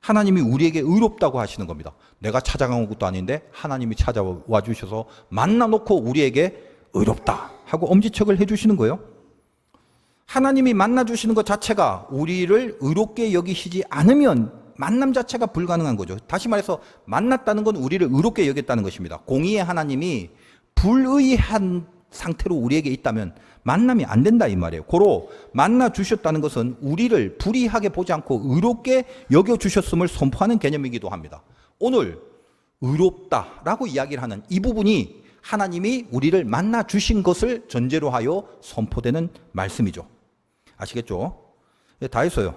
[SPEAKER 1] 하나님이 우리에게 의롭다고 하시는 겁니다. 내가 찾아간 것도 아닌데 하나님이 찾아와 주셔서 만나놓고 우리에게 의롭다 하고 엄지척을 해주시는 거예요. 하나님이 만나주시는 것 자체가 우리를 의롭게 여기시지 않으면 만남 자체가 불가능한 거죠. 다시 말해서 만났다는 건 우리를 의롭게 여겼다는 것입니다. 공의의 하나님이 불의한 상태로 우리에게 있다면 만남이 안 된다 이 말이에요. 고로 만나 주셨다는 것은 우리를 불의하게 보지 않고 의롭게 여겨 주셨음을 선포하는 개념이기도 합니다. 오늘 의롭다라고 이야기를 하는 이 부분이 하나님이 우리를 만나 주신 것을 전제로 하여 선포되는 말씀이죠. 아시겠죠? 다 했어요.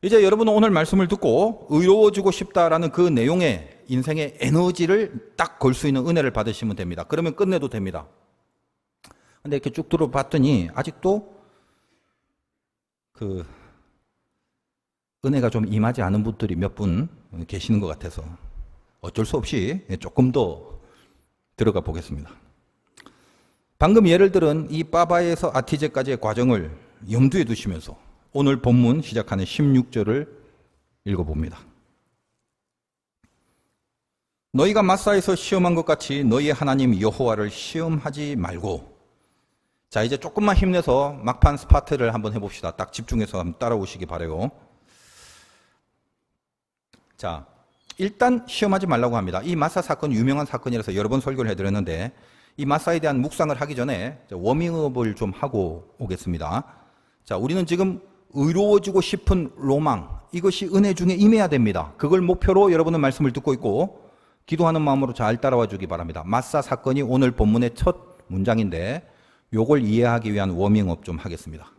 [SPEAKER 1] 이제 여러분은 오늘 말씀을 듣고 의로워지고 싶다라는 그 내용에 인생의 에너지를 딱 걸 수 있는 은혜를 받으시면 됩니다. 그러면 끝내도 됩니다. 근데 이렇게 쭉 들어봤더니 아직도 그 은혜가 좀 임하지 않은 분들이 몇 분 계시는 것 같아서 어쩔 수 없이 조금 더 들어가 보겠습니다. 방금 예를 들은 이 빠바에서 아티제까지의 과정을 염두에 두시면서 오늘 본문 시작하는 16절을 읽어봅니다. 너희가 마사에서 시험한 것 같이 너희의 하나님 여호와를 시험하지 말고. 자, 이제 조금만 힘내서 막판 스파트를 한번 해봅시다. 딱 집중해서 한번 따라오시기 바라요. 자, 일단 시험하지 말라고 합니다. 이 마사 사건 유명한 사건이라서 여러 번 설교를 해드렸는데 이 마사에 대한 묵상을 하기 전에 워밍업을 좀 하고 오겠습니다. 자, 우리는 지금 의로워지고 싶은 로망, 이것이 은혜 중에 임해야 됩니다. 그걸 목표로 여러분은 말씀을 듣고 있고 기도하는 마음으로 잘 따라와 주기 바랍니다. 마사 사건이 오늘 본문의 첫 문장인데 요걸 이해하기 위한 워밍업 좀 하겠습니다.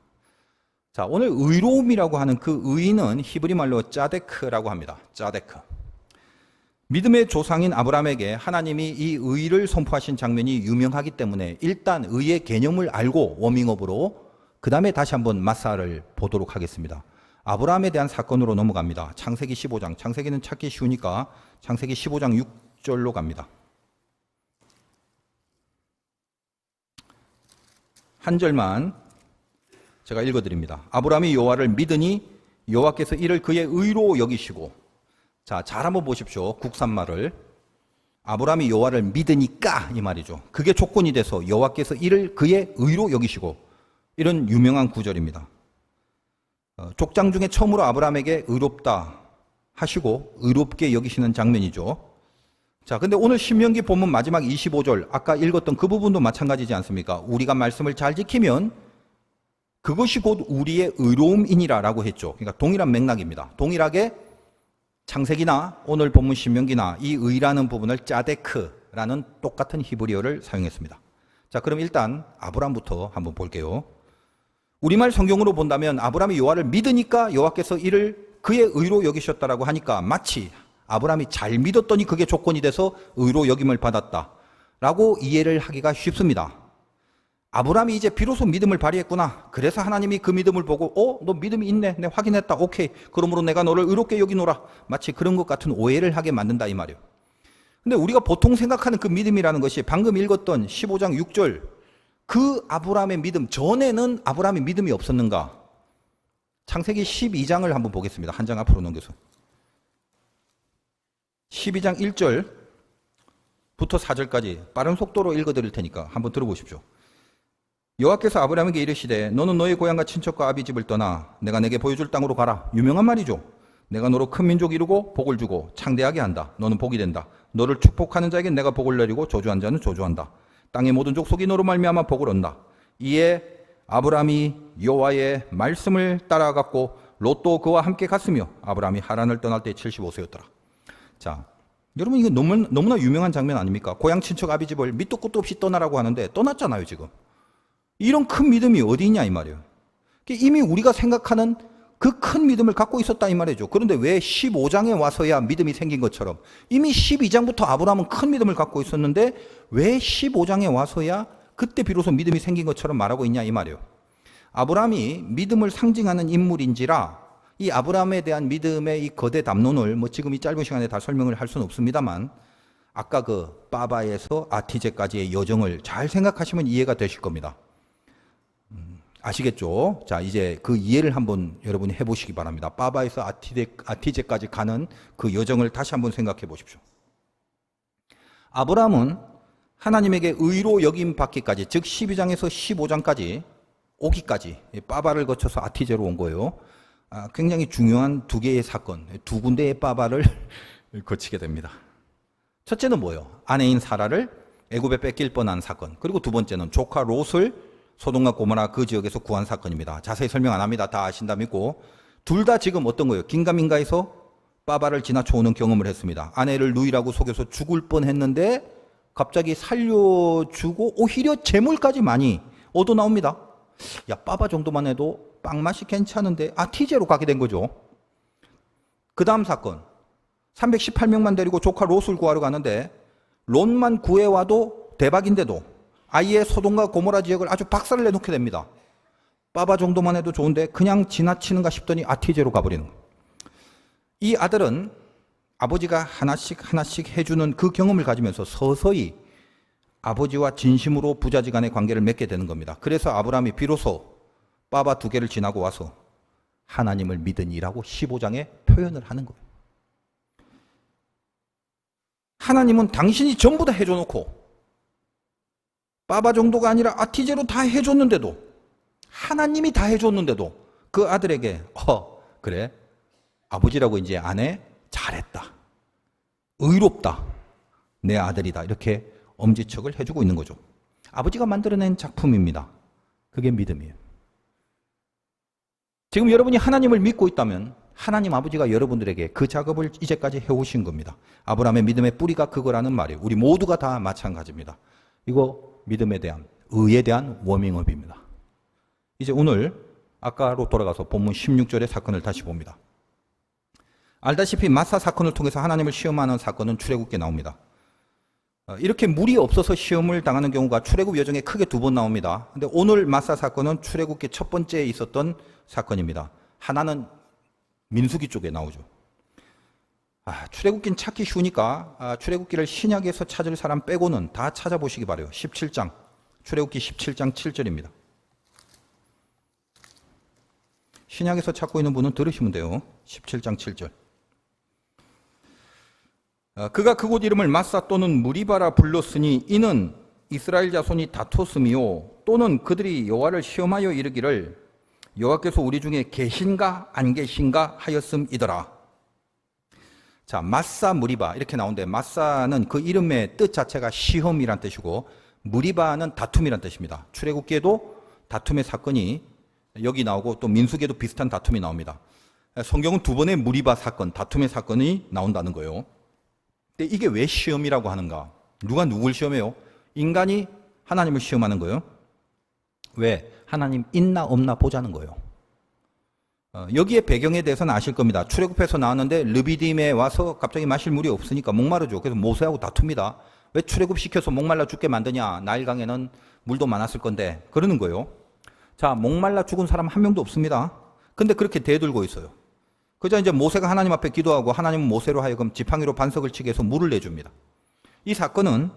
[SPEAKER 1] 자, 오늘 의로움이라고 하는 그 의는 히브리 말로 짜데크라고 합니다. 짜데크. 믿음의 조상인 아브라함에게 하나님이 이 의를 선포하신 장면이 유명하기 때문에 일단 의의 개념을 알고 워밍업으로 그 다음에 다시 한번 마사를 보도록 하겠습니다. 아브라함에 대한 사건으로 넘어갑니다. 창세기 15장. 창세기는 찾기 쉬우니까 창세기 15장 6절로 갑니다. 한 절만 제가 읽어드립니다. 아브라함이 여호와를 믿으니 여호와께서 이를 그의 의로 여기시고. 자, 잘 한번 보십시오. 국산말을. 아브라함이 여호와를 믿으니까 이 말이죠. 그게 조건이 돼서 여호와께서 이를 그의 의로 여기시고. 이런 유명한 구절입니다. 족장 중에 처음으로 아브라함에게 의롭다 하시고 의롭게 여기시는 장면이죠. 자, 근데 오늘 신명기 본문 마지막 25절 아까 읽었던 그 부분도 마찬가지지 않습니까? 우리가 말씀을 잘 지키면 그것이 곧 우리의 의로움이니라 라고 했죠. 그러니까 동일한 맥락입니다. 동일하게 창세기나 오늘 본문 신명기나 이 의라는 부분을 짜데크라는 똑같은 히브리어를 사용했습니다. 자, 그럼 일단 아브라함부터 한번 볼게요. 우리말 성경으로 본다면 아브라함이 여호와를 믿으니까 여호와께서 이를 그의 의로 여기셨다라고 하니까 마치 아브라함이 잘 믿었더니 그게 조건이 돼서 의로 여김을 받았다라고 이해를 하기가 쉽습니다. 아브라함이 이제 비로소 믿음을 발휘했구나. 그래서 하나님이 그 믿음을 보고 너 믿음이 있네. 내가 확인했다. 오케이. 그러므로 내가 너를 의롭게 여기노라. 마치 그런 것 같은 오해를 하게 만든다 이 말이에요. 근데 우리가 보통 생각하는 그 믿음이라는 것이 방금 읽었던 15장 6절 그 아브라함의 믿음 전에는 아브라함의 믿음이 없었는가? 창세기 12장을 한번 보겠습니다. 한 장 앞으로 넘겨서 12장 1절부터 4절까지 빠른 속도로 읽어드릴 테니까 한번 들어보십시오. 여호와께서 아브라함에게 이르시되 너는 너의 고향과 친척과 아비 집을 떠나 내가 내게 보여줄 땅으로 가라. 유명한 말이죠. 내가 너로 큰 민족 이루고 복을 주고 창대하게 한다. 너는 복이 된다. 너를 축복하는 자에게 내가 복을 내리고 저주한 자는 저주한다. 땅의 모든 족속이 너로 말미암아 복을 얻는다. 이에 아브라함이 여호와의 말씀을 따라갔고 롯도 그와 함께 갔으며 아브라함이 하란을 떠날 때 75세였더라. 자, 여러분 이거 너무나 유명한 장면 아닙니까? 고향 친척 아비 집을 밑도 끝도 없이 떠나라고 하는데 떠났잖아요 지금. 이런 큰 믿음이 어디 있냐 이 말이에요. 이미 우리가 생각하는 그 큰 믿음을 갖고 있었다 이 말이죠. 그런데 왜 15장에 와서야 믿음이 생긴 것처럼 이미 12장부터 아브라함은 큰 믿음을 갖고 있었는데 왜 15장에 와서야 그때 비로소 믿음이 생긴 것처럼 말하고 있냐 이 말이에요. 아브라함이 믿음을 상징하는 인물인지라 이 아브라함에 대한 믿음의 이 거대 담론을 지금 이 짧은 시간에 다 설명을 할 수는 없습니다만 아까 그 빠바에서 아티제까지의 여정을 잘 생각하시면 이해가 되실 겁니다. 아시겠죠? 자, 이제 그 이해를 한번 여러분이 해보시기 바랍니다. 빠바에서 아티제까지 가는 그 여정을 다시 한번 생각해 보십시오. 아브라함은 하나님에게 의로 여김 받기까지, 즉 12장에서 15장까지 오기까지 빠바를 거쳐서 아티제로 온 거예요. 굉장히 중요한 두 개의 사건, 두 군데의 빠바를 거치게 됩니다. 첫째는 뭐예요? 아내인 사라를 애굽에 뺏길 뻔한 사건. 그리고 두 번째는 조카 롯을 소돔과 고모라 그 지역에서 구한 사건입니다. 자세히 설명 안 합니다. 다 아신다 믿고. 둘 다 지금 어떤 거예요? 긴가민가에서 빠바를 지나쳐오는 경험을 했습니다. 아내를 누이라고 속여서 죽을 뻔했는데 갑자기 살려주고 오히려 재물까지 많이 얻어 나옵니다. 야, 빠바 정도만 해도 빵 맛이 괜찮은데 아티제로 가게 된 거죠. 그 다음 사건. 318명만 데리고 조카 롯을 구하러 가는데 롯만 구해와도 대박인데도 아예 소돔과 고모라 지역을 아주 박살을 내놓게 됩니다. 빠바 정도만 해도 좋은데 그냥 지나치는가 싶더니 아티제로 가버리는 거예요. 이 아들은 아버지가 하나씩 해주는 그 경험을 가지면서 서서히 아버지와 진심으로 부자지간의 관계를 맺게 되는 겁니다. 그래서 아브라함이 비로소 빠바 두 개를 지나고 와서 하나님을 믿으니라고 15장에 표현을 하는 거예요. 하나님은 당신이 전부 다 해줘놓고 빠바 정도가 아니라 아티제로 다 해줬는데도, 하나님이 다 해줬는데도 그 아들에게 그래, 아버지라고 이제 안 해? 잘했다, 의롭다, 내 아들이다, 이렇게 엄지척을 해주고 있는 거죠. 아버지가 만들어낸 작품입니다. 그게 믿음이에요. 지금 여러분이 하나님을 믿고 있다면 하나님 아버지가 여러분들에게 그 작업을 이제까지 해오신 겁니다. 아브라함의 믿음의 뿌리가 그거라는 말이에요. 우리 모두가 다 마찬가지입니다. 이거 믿음에 대한, 의에 대한 워밍업입니다. 이제 오늘 아까로 돌아가서 본문 16절의 사건을 다시 봅니다. 알다시피 마사 사건을 통해서 하나님을 시험하는 사건은 출애굽기에 나옵니다. 이렇게 물이 없어서 시험을 당하는 경우가 출애굽 여정에 크게 두 번 나옵니다. 근데 오늘 마사 사건은 출애굽기 첫 번째에 있었던 사건입니다. 하나는 민수기 쪽에 나오죠. 출애굽기는 찾기 쉬우니까 출애굽기를 신약에서 찾을 사람 빼고는 다 찾아보시기 바라요. 17장, 출애굽기 17장 7절입니다. 신약에서 찾고 있는 분은 들으시면 돼요. 17장 7절. 그가 그곳 이름을 마사 또는 무리바라 불렀으니 이는 이스라엘 자손이 다퉜음이요 또는 그들이 여호와를 시험하여 이르기를 여호와께서 우리 중에 계신가 안 계신가 하였음이더라. 자, 마사 무리바 이렇게 나오는데, 마사는 그 이름의 뜻 자체가 시험이란 뜻이고 무리바는 다툼이란 뜻입니다. 출애굽기에도 다툼의 사건이 여기 나오고 또 민수기에도 비슷한 다툼이 나옵니다. 성경은 두 번의 무리바 사건, 다툼의 사건이 나온다는 거예요. 근데 이게 왜 시험이라고 하는가? 누가 누굴 시험해요? 인간이 하나님을 시험하는 거예요. 왜? 하나님 있나 없나 보자는 거예요. 여기에 배경에 대해서는 아실 겁니다. 출애굽해서 나왔는데 르비딤에 와서 갑자기 마실 물이 없으니까 목마르죠. 그래서 모세하고 다툽니다. 왜 출애굽시켜서 목말라 죽게 만드냐? 나일강에는 물도 많았을 건데, 그러는 거예요. 자, 목말라 죽은 사람 한 명도 없습니다. 근데 그렇게 대들고 있어요. 그저 이제 모세가 하나님 앞에 기도하고 하나님은 모세로 하여금 지팡이로 반석을 치게 해서 물을 내줍니다. 이 사건은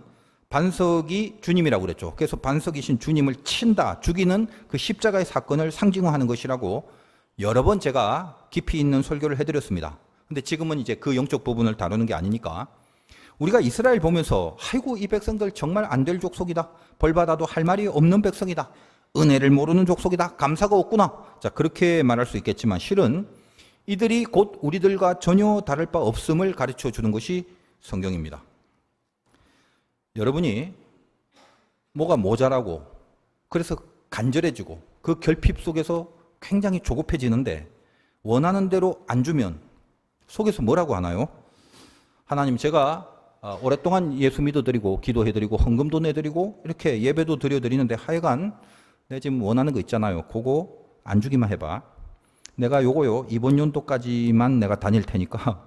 [SPEAKER 1] 반석이 주님이라고 그랬죠. 그래서 반석이신 주님을 친다, 죽이는 그 십자가의 사건을 상징화하는 것이라고 여러 번 제가 깊이 있는 설교를 해드렸습니다. 근데 지금은 이제 그 영적 부분을 다루는 게 아니니까, 우리가 이스라엘 보면서 아이고 이 백성들 정말 안 될 족속이다, 벌받아도 할 말이 없는 백성이다, 은혜를 모르는 족속이다, 감사가 없구나, 자 그렇게 말할 수 있겠지만 실은 이들이 곧 우리들과 전혀 다를 바 없음을 가르쳐 주는 것이 성경입니다. 여러분이 뭐가 모자라고 그래서 간절해지고 그 결핍 속에서 굉장히 조급해지는데 원하는 대로 안 주면 속에서 뭐라고 하나요? 하나님, 제가 오랫동안 예수 믿어드리고 기도해드리고 헌금도 내드리고 이렇게 예배도 드려드리는데 하여간 내가 지금 원하는 거 있잖아요. 그거 안 주기만 해봐. 내가 요거요 이번 연도까지만 내가 다닐 테니까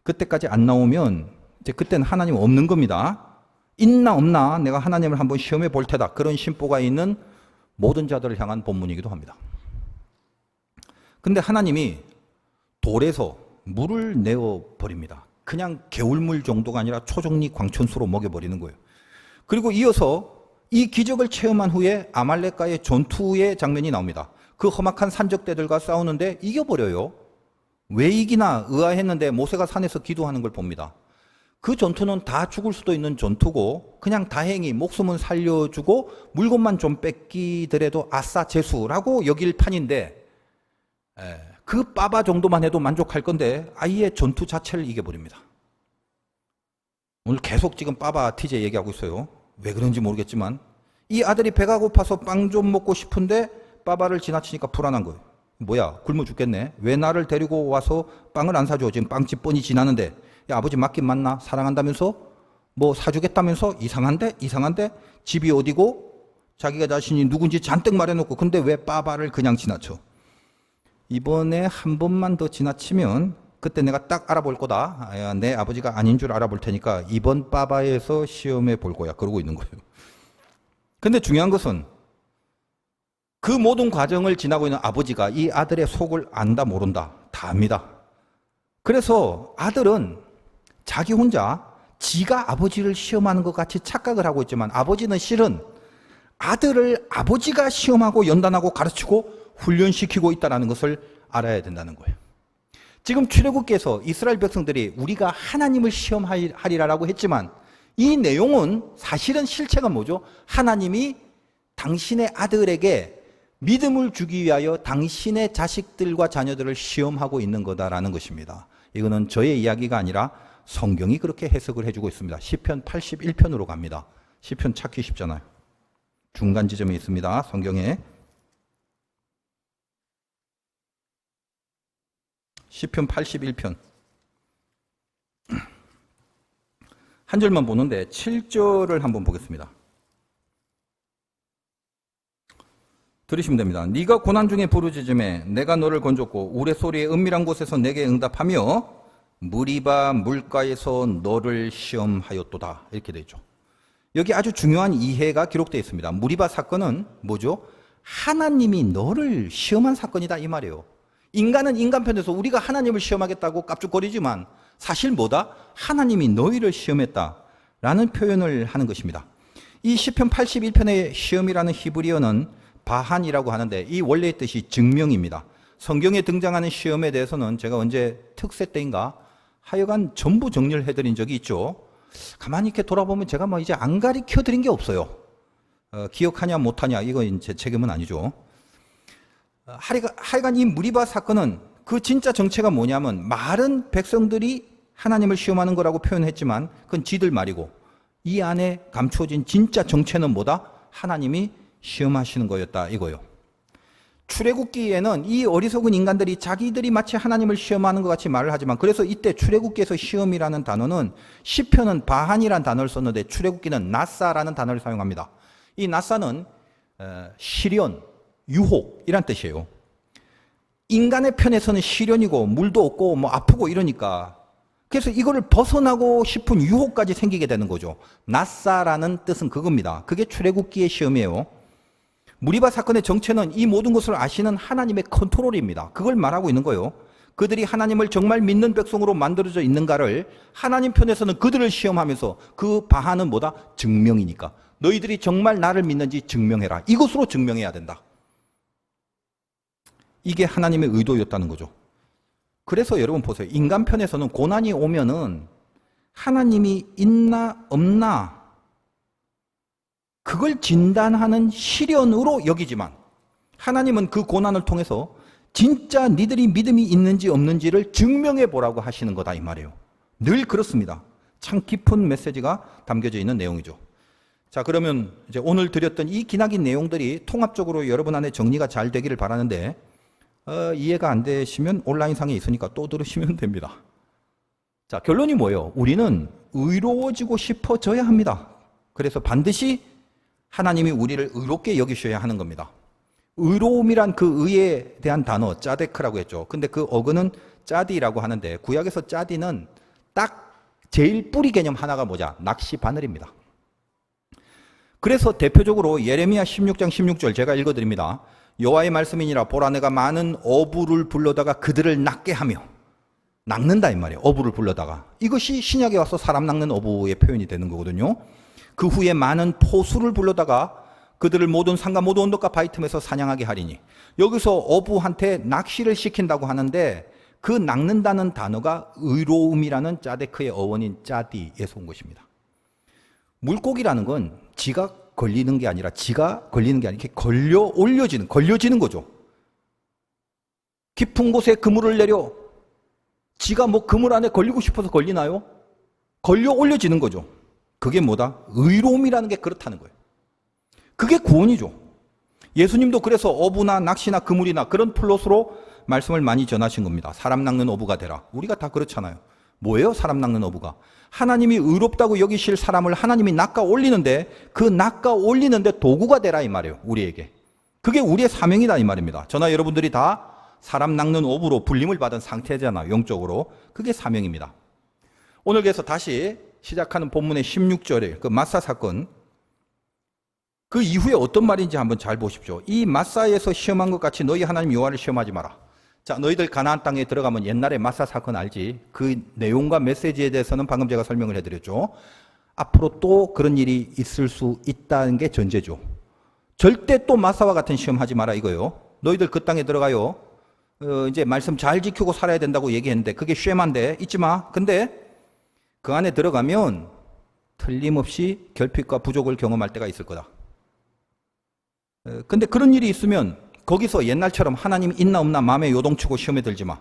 [SPEAKER 1] 그때까지 안 나오면 이제 그때는 하나님 없는 겁니다. 있나 없나 내가 하나님을 한번 시험해 볼 테다. 그런 심보가 있는 모든 자들을 향한 본문이기도 합니다. 근데 하나님이 돌에서 물을 내어 버립니다. 그냥 개울물 정도가 아니라 초정리 광천수로 먹여버리는 거예요. 그리고 이어서 이 기적을 체험한 후에 아말렉과의 전투의 장면이 나옵니다. 그 험악한 산적대들과 싸우는데 이겨버려요. 왜 이기나 의아했는데 모세가 산에서 기도하는 걸 봅니다. 그 전투는 다 죽을 수도 있는 전투고 그냥 다행히 목숨은 살려주고 물건만 좀 뺏기더라도 아싸 재수라고 여길 판인데 그 빠바 정도만 해도 만족할 건데 아예 전투 자체를 이겨버립니다. 오늘 계속 지금 빠바 TJ 얘기하고 있어요. 왜 그런지 모르겠지만 이 아들이 배가 고파서 빵 좀 먹고 싶은데 빠바를 지나치니까 불안한 거예요. 뭐야 굶어 죽겠네. 왜 나를 데리고 와서 빵을 안 사줘. 지금 빵집 뻔히 지나는데 야, 아버지 맞긴 맞나? 사랑한다면서? 뭐 사주겠다면서? 이상한데? 집이 어디고? 자기가 자신이 누군지 잔뜩 말해놓고 근데 왜 빠바를 그냥 지나쳐? 이번에 한 번만 더 지나치면 그때 내가 딱 알아볼 거다. 야, 내 아버지가 아닌 줄 알아볼 테니까 이번 빠바에서 시험해 볼 거야. 그러고 있는 거예요. 근데 중요한 것은 그 모든 과정을 지나고 있는 아버지가 이 아들의 속을 안다 모른다 다 압니다. 그래서 아들은 자기 혼자 지가 아버지를 시험하는 것 같이 착각을 하고 있지만 아버지는 실은 아들을 아버지가 시험하고 연단하고 가르치고 훈련시키고 있다는 것을 알아야 된다는 거예요. 지금 출애굽기에서 이스라엘 백성들이 우리가 하나님을 시험하리라고 했지만 이 내용은 사실은 실체가 뭐죠? 하나님이 당신의 아들에게 믿음을 주기 위하여 당신의 자식들과 자녀들을 시험하고 있는 거다라는 것입니다. 이거는 저의 이야기가 아니라 성경이 그렇게 해석을 해주고 있습니다. 시편 81편으로 갑니다. 시편 찾기 쉽잖아요. 중간 지점에 있습니다. 성경에. 시편 81편. 한 절만 보는데 7절을 한번 보겠습니다. 들으시면 됩니다. 네가 고난 중에 부르짖음에 내가 너를 건졌고 우레소리의 은밀한 곳에서 내게 응답하며 무리바 물가에서 너를 시험하였도다. 이렇게 되죠. 여기 아주 중요한 이해가 기록되어 있습니다. 무리바 사건은 뭐죠? 하나님이 너를 시험한 사건이다 이 말이에요. 인간은 인간 편에서 우리가 하나님을 시험하겠다고 깝죽거리지만 사실 뭐다? 하나님이 너희를 시험했다라는 표현을 하는 것입니다. 이 시편 81편의 시험이라는 히브리어는 바한이라고 하는데 이 원래의 뜻이 증명입니다. 성경에 등장하는 시험에 대해서는 제가 언제 특세 때인가 하여간 전부 정리를 해드린 적이 있죠. 가만히 이렇게 돌아보면 제가 뭐 이제 안 가르쳐 드린 게 없어요. 기억하냐 못하냐 이건 제 책임은 아니죠. 하여간 이 무리바 사건은 그 진짜 정체가 뭐냐면 말은 백성들이 하나님을 시험하는 거라고 표현했지만 그건 지들 말이고 이 안에 감추어진 진짜 정체는 뭐다? 하나님이 시험하시는 거였다 이거요. 출애굽기에는 이 어리석은 인간들이 자기들이 마치 하나님을 시험하는 것 같이 말을 하지만 그래서 이때 출애굽기에서 시험이라는 단어는 시편은 바한이라는 단어를 썼는데 출애굽기는 나사라는 단어를 사용합니다. 이 나사는 시련, 유혹이란 뜻이에요. 인간의 편에서는 시련이고 물도 없고 뭐 아프고 이러니까 그래서 이거를 벗어나고 싶은 유혹까지 생기게 되는 거죠. 나사라는 뜻은 그겁니다. 그게 출애굽기의 시험이에요. 무리바 사건의 정체는 이 모든 것을 아시는 하나님의 컨트롤입니다. 그걸 말하고 있는 거예요. 그들이 하나님을 정말 믿는 백성으로 만들어져 있는가를 하나님 편에서는 그들을 시험하면서 그 바하는 뭐다? 증명이니까. 너희들이 정말 나를 믿는지 증명해라. 이것으로 증명해야 된다. 이게 하나님의 의도였다는 거죠. 그래서 여러분 보세요. 인간 편에서는 고난이 오면은 하나님이 있나 없나 그걸 진단하는 시련으로 여기지만 하나님은 그 고난을 통해서 진짜 니들이 믿음이 있는지 없는지를 증명해 보라고 하시는 거다 이 말이에요. 늘 그렇습니다. 참 깊은 메시지가 담겨져 있는 내용이죠. 자, 그러면 이제 오늘 드렸던 이 기나긴 내용들이 통합적으로 여러분 안에 정리가 잘 되기를 바라는데 이해가 안 되시면 온라인상에 있으니까 또 들으시면 됩니다. 자, 결론이 뭐예요? 우리는 의로워지고 싶어져야 합니다. 그래서 반드시 하나님이 우리를 의롭게 여기셔야 하는 겁니다. 의로움이란 그 의에 대한 단어 짜데크라고 했죠. 근데 그 어근은 짜디라고 하는데 구약에서 짜디는 딱 제일 뿌리 개념 하나가 뭐냐? 낚시 바늘입니다. 그래서 대표적으로 예레미야 16장 16절 제가 읽어드립니다. 여호와의 말씀이니라 보라 내가 많은 어부를 불러다가 그들을 낚게 하며 낚는다 이 말이에요. 어부를 불러다가. 이것이 신약에 와서 사람 낚는 어부의 표현이 되는 거거든요. 그 후에 많은 포수를 불러다가 그들을 모든 산과 모든 언덕과 바위 틈에서 사냥하게 하리니. 여기서 어부한테 낚시를 시킨다고 하는데 그 낚는다는 단어가 의로움이라는 짜데크의 어원인 짜디에서 온 것입니다. 물고기라는 건 지가 걸리는 게 아니라 이렇게 걸려지는 거죠. 깊은 곳에 그물을 내려 지가 뭐 그물 안에 걸리고 싶어서 걸리나요? 걸려 올려지는 거죠. 그게 뭐다? 의로움이라는 게 그렇다는 거예요. 그게 구원이죠. 예수님도 그래서 어부나 낚시나 그물이나 그런 플롯으로 말씀을 많이 전하신 겁니다. 사람 낚는 어부가 되라. 우리가 다 그렇잖아요. 뭐예요? 사람 낚는 어부가. 하나님이 의롭다고 여기실 사람을 하나님이 낚아 올리는데 그 낚아 올리는데 도구가 되라 이 말이에요. 우리에게. 그게 우리의 사명이다 이 말입니다. 저나 여러분들이 다 사람 낚는 어부로 불림을 받은 상태잖아요. 영적으로. 그게 사명입니다. 오늘 그래서 다시 시작하는 본문의 16절에 그 마사 사건, 그 이후에 어떤 말인지 한번 잘 보십시오. 이 마사에서 시험한 것 같이 너희 하나님 여호와를 시험하지 마라. 자, 너희들 가나안 땅에 들어가면 옛날에 마사 사건 알지? 그 내용과 메시지에 대해서는 방금 제가 설명을 해드렸죠. 앞으로 또 그런 일이 있을 수 있다는 게 전제죠. 절대 또 마사와 같은 시험하지 마라 이거요. 너희들 그 땅에 들어가요. 이제 말씀 잘 지키고 살아야 된다고 얘기했는데 그게 쉐만데 잊지 마. 근데 그 안에 들어가면 틀림없이 결핍과 부족을 경험할 때가 있을 거다. 근데 그런 일이 있으면 거기서 옛날처럼 하나님 있나 없나 마음에 요동치고 시험에 들지 마.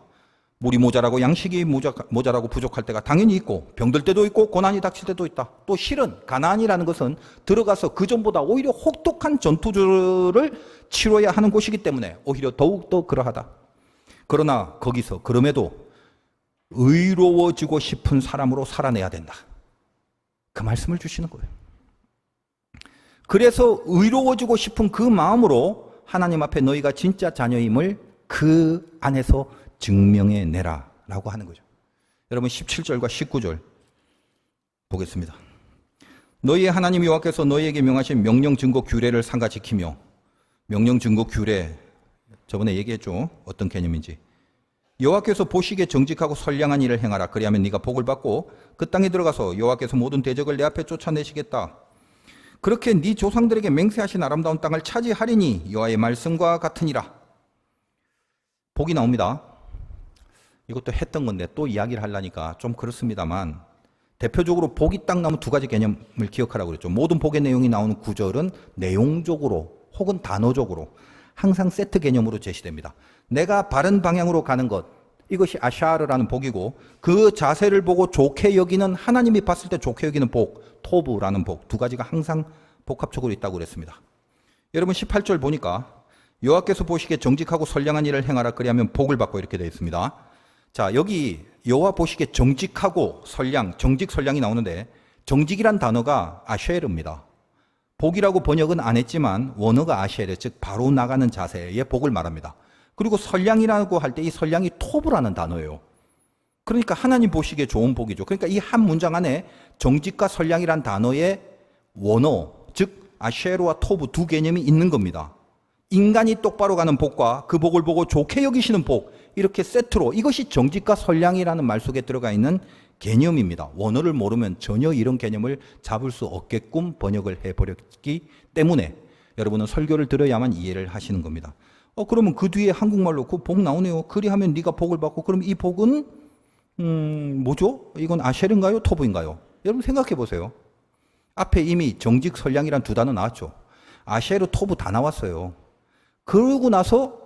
[SPEAKER 1] 물이 모자라고 양식이 모자라고 부족할 때가 당연히 있고 병들 때도 있고 고난이 닥칠 때도 있다. 또 실은 가나안이라는 것은 들어가서 그 전보다 오히려 혹독한 전투를 치러야 하는 곳이기 때문에 오히려 더욱더 그러하다. 그러나 거기서 그럼에도 의로워지고 싶은 사람으로 살아내야 된다. 그 말씀을 주시는 거예요. 그래서 의로워지고 싶은 그 마음으로 하나님 앞에 너희가 진짜 자녀임을 그 안에서 증명해내라 라고 하는 거죠. 여러분 17절과 19절 보겠습니다. 너희의 하나님 여호와께서 너희에게 명하신 명령 증거 규례를 삼가 지키며, 명령 증거 규례 저번에 얘기했죠. 어떤 개념인지. 여호와께서 보시기에 정직하고 선량한 일을 행하라. 그리하면 네가 복을 받고 그 땅에 들어가서 여호와께서 모든 대적을 내 앞에 쫓아내시겠다. 그렇게 네 조상들에게 맹세하신 아름다운 땅을 차지하리니 여호와의 말씀과 같으니라. 복이 나옵니다. 이것도 했던 건데 또 이야기를 하려니까 좀 그렇습니다만, 대표적으로 복이 딱 나오면 두 가지 개념을 기억하라고 그랬죠. 모든 복의 내용이 나오는 구절은 내용적으로 혹은 단어적으로 항상 세트 개념으로 제시됩니다. 내가 바른 방향으로 가는 것, 이것이 아샤르라는 복이고, 그 자세를 보고 좋게 여기는, 하나님이 봤을 때 좋게 여기는 복, 토브라는 복, 두 가지가 항상 복합적으로 있다고 그랬습니다. 여러분 18절 보니까 여호와께서 보시기에 정직하고 선량한 일을 행하라. 그리하면 복을 받고 이렇게 되어 있습니다. 자, 여기 여호와 보시기에 정직하고 선량, 정직 선량이 나오는데 정직이란 단어가 아쉐르입니다. 복이라고 번역은 안 했지만 원어가 아쉐르, 즉 바로 나가는 자세의 복을 말합니다. 그리고 선량이라고 할 때 이 선량이 토브라는 단어예요. 그러니까 하나님 보시기에 좋은 복이죠. 그러니까 이 한 문장 안에 정직과 선량이란 단어의 원어, 즉 아쉐르와 토브 두 개념이 있는 겁니다. 인간이 똑바로 가는 복과 그 복을 보고 좋게 여기시는 복, 이렇게 세트로, 이것이 정직과 선량이라는 말 속에 들어가 있는 개념입니다. 원어를 모르면 전혀 이런 개념을 잡을 수 없게끔 번역을 해버렸기 때문에 여러분은 설교를 들어야만 이해를 하시는 겁니다. 그러면 그 뒤에 한국말로 그 복 나오네요. 그리하면 네가 복을 받고, 그럼 이 복은 뭐죠? 이건 아쉐르인가요? 토브인가요? 여러분 생각해 보세요. 앞에 이미 정직, 선량이란 두 단어 나왔죠. 아쉐르, 토브 다 나왔어요. 그러고 나서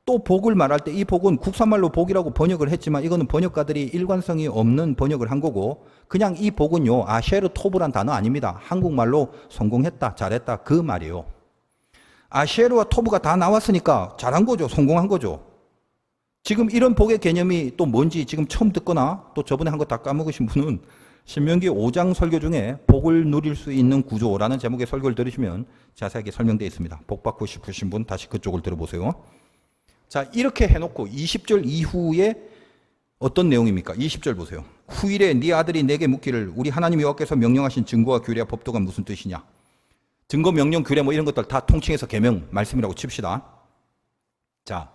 [SPEAKER 1] 또 복을 말할 때 이 복은 국산말로 복이라고 번역을 했지만 이거는 번역가들이 일관성이 없는 번역을 한 거고, 그냥 이 복은요 아쉐르 토브란 단어 아닙니다. 한국말로 성공했다, 잘했다 그 말이에요. 아쉐르와 토브가 다 나왔으니까 잘한 거죠. 성공한 거죠. 지금 이런 복의 개념이 또 뭔지 지금 처음 듣거나 또 저번에 한 거 다 까먹으신 분은 신명기 5장 설교 중에 복을 누릴 수 있는 구조라는 제목의 설교를 들으시면 자세하게 설명되어 있습니다. 복 받고 싶으신 분 다시 그쪽을 들어보세요. 자, 이렇게 해놓고 20절 이후에 어떤 내용입니까? 20절 보세요. 후일에 네 아들이 내게 묻기를 우리 하나님 여호와께서 명령하신 증거와 규례와 법도가 무슨 뜻이냐? 증거, 명령, 규례 뭐 이런 것들 다 통칭해서 계명 말씀이라고 칩시다. 자,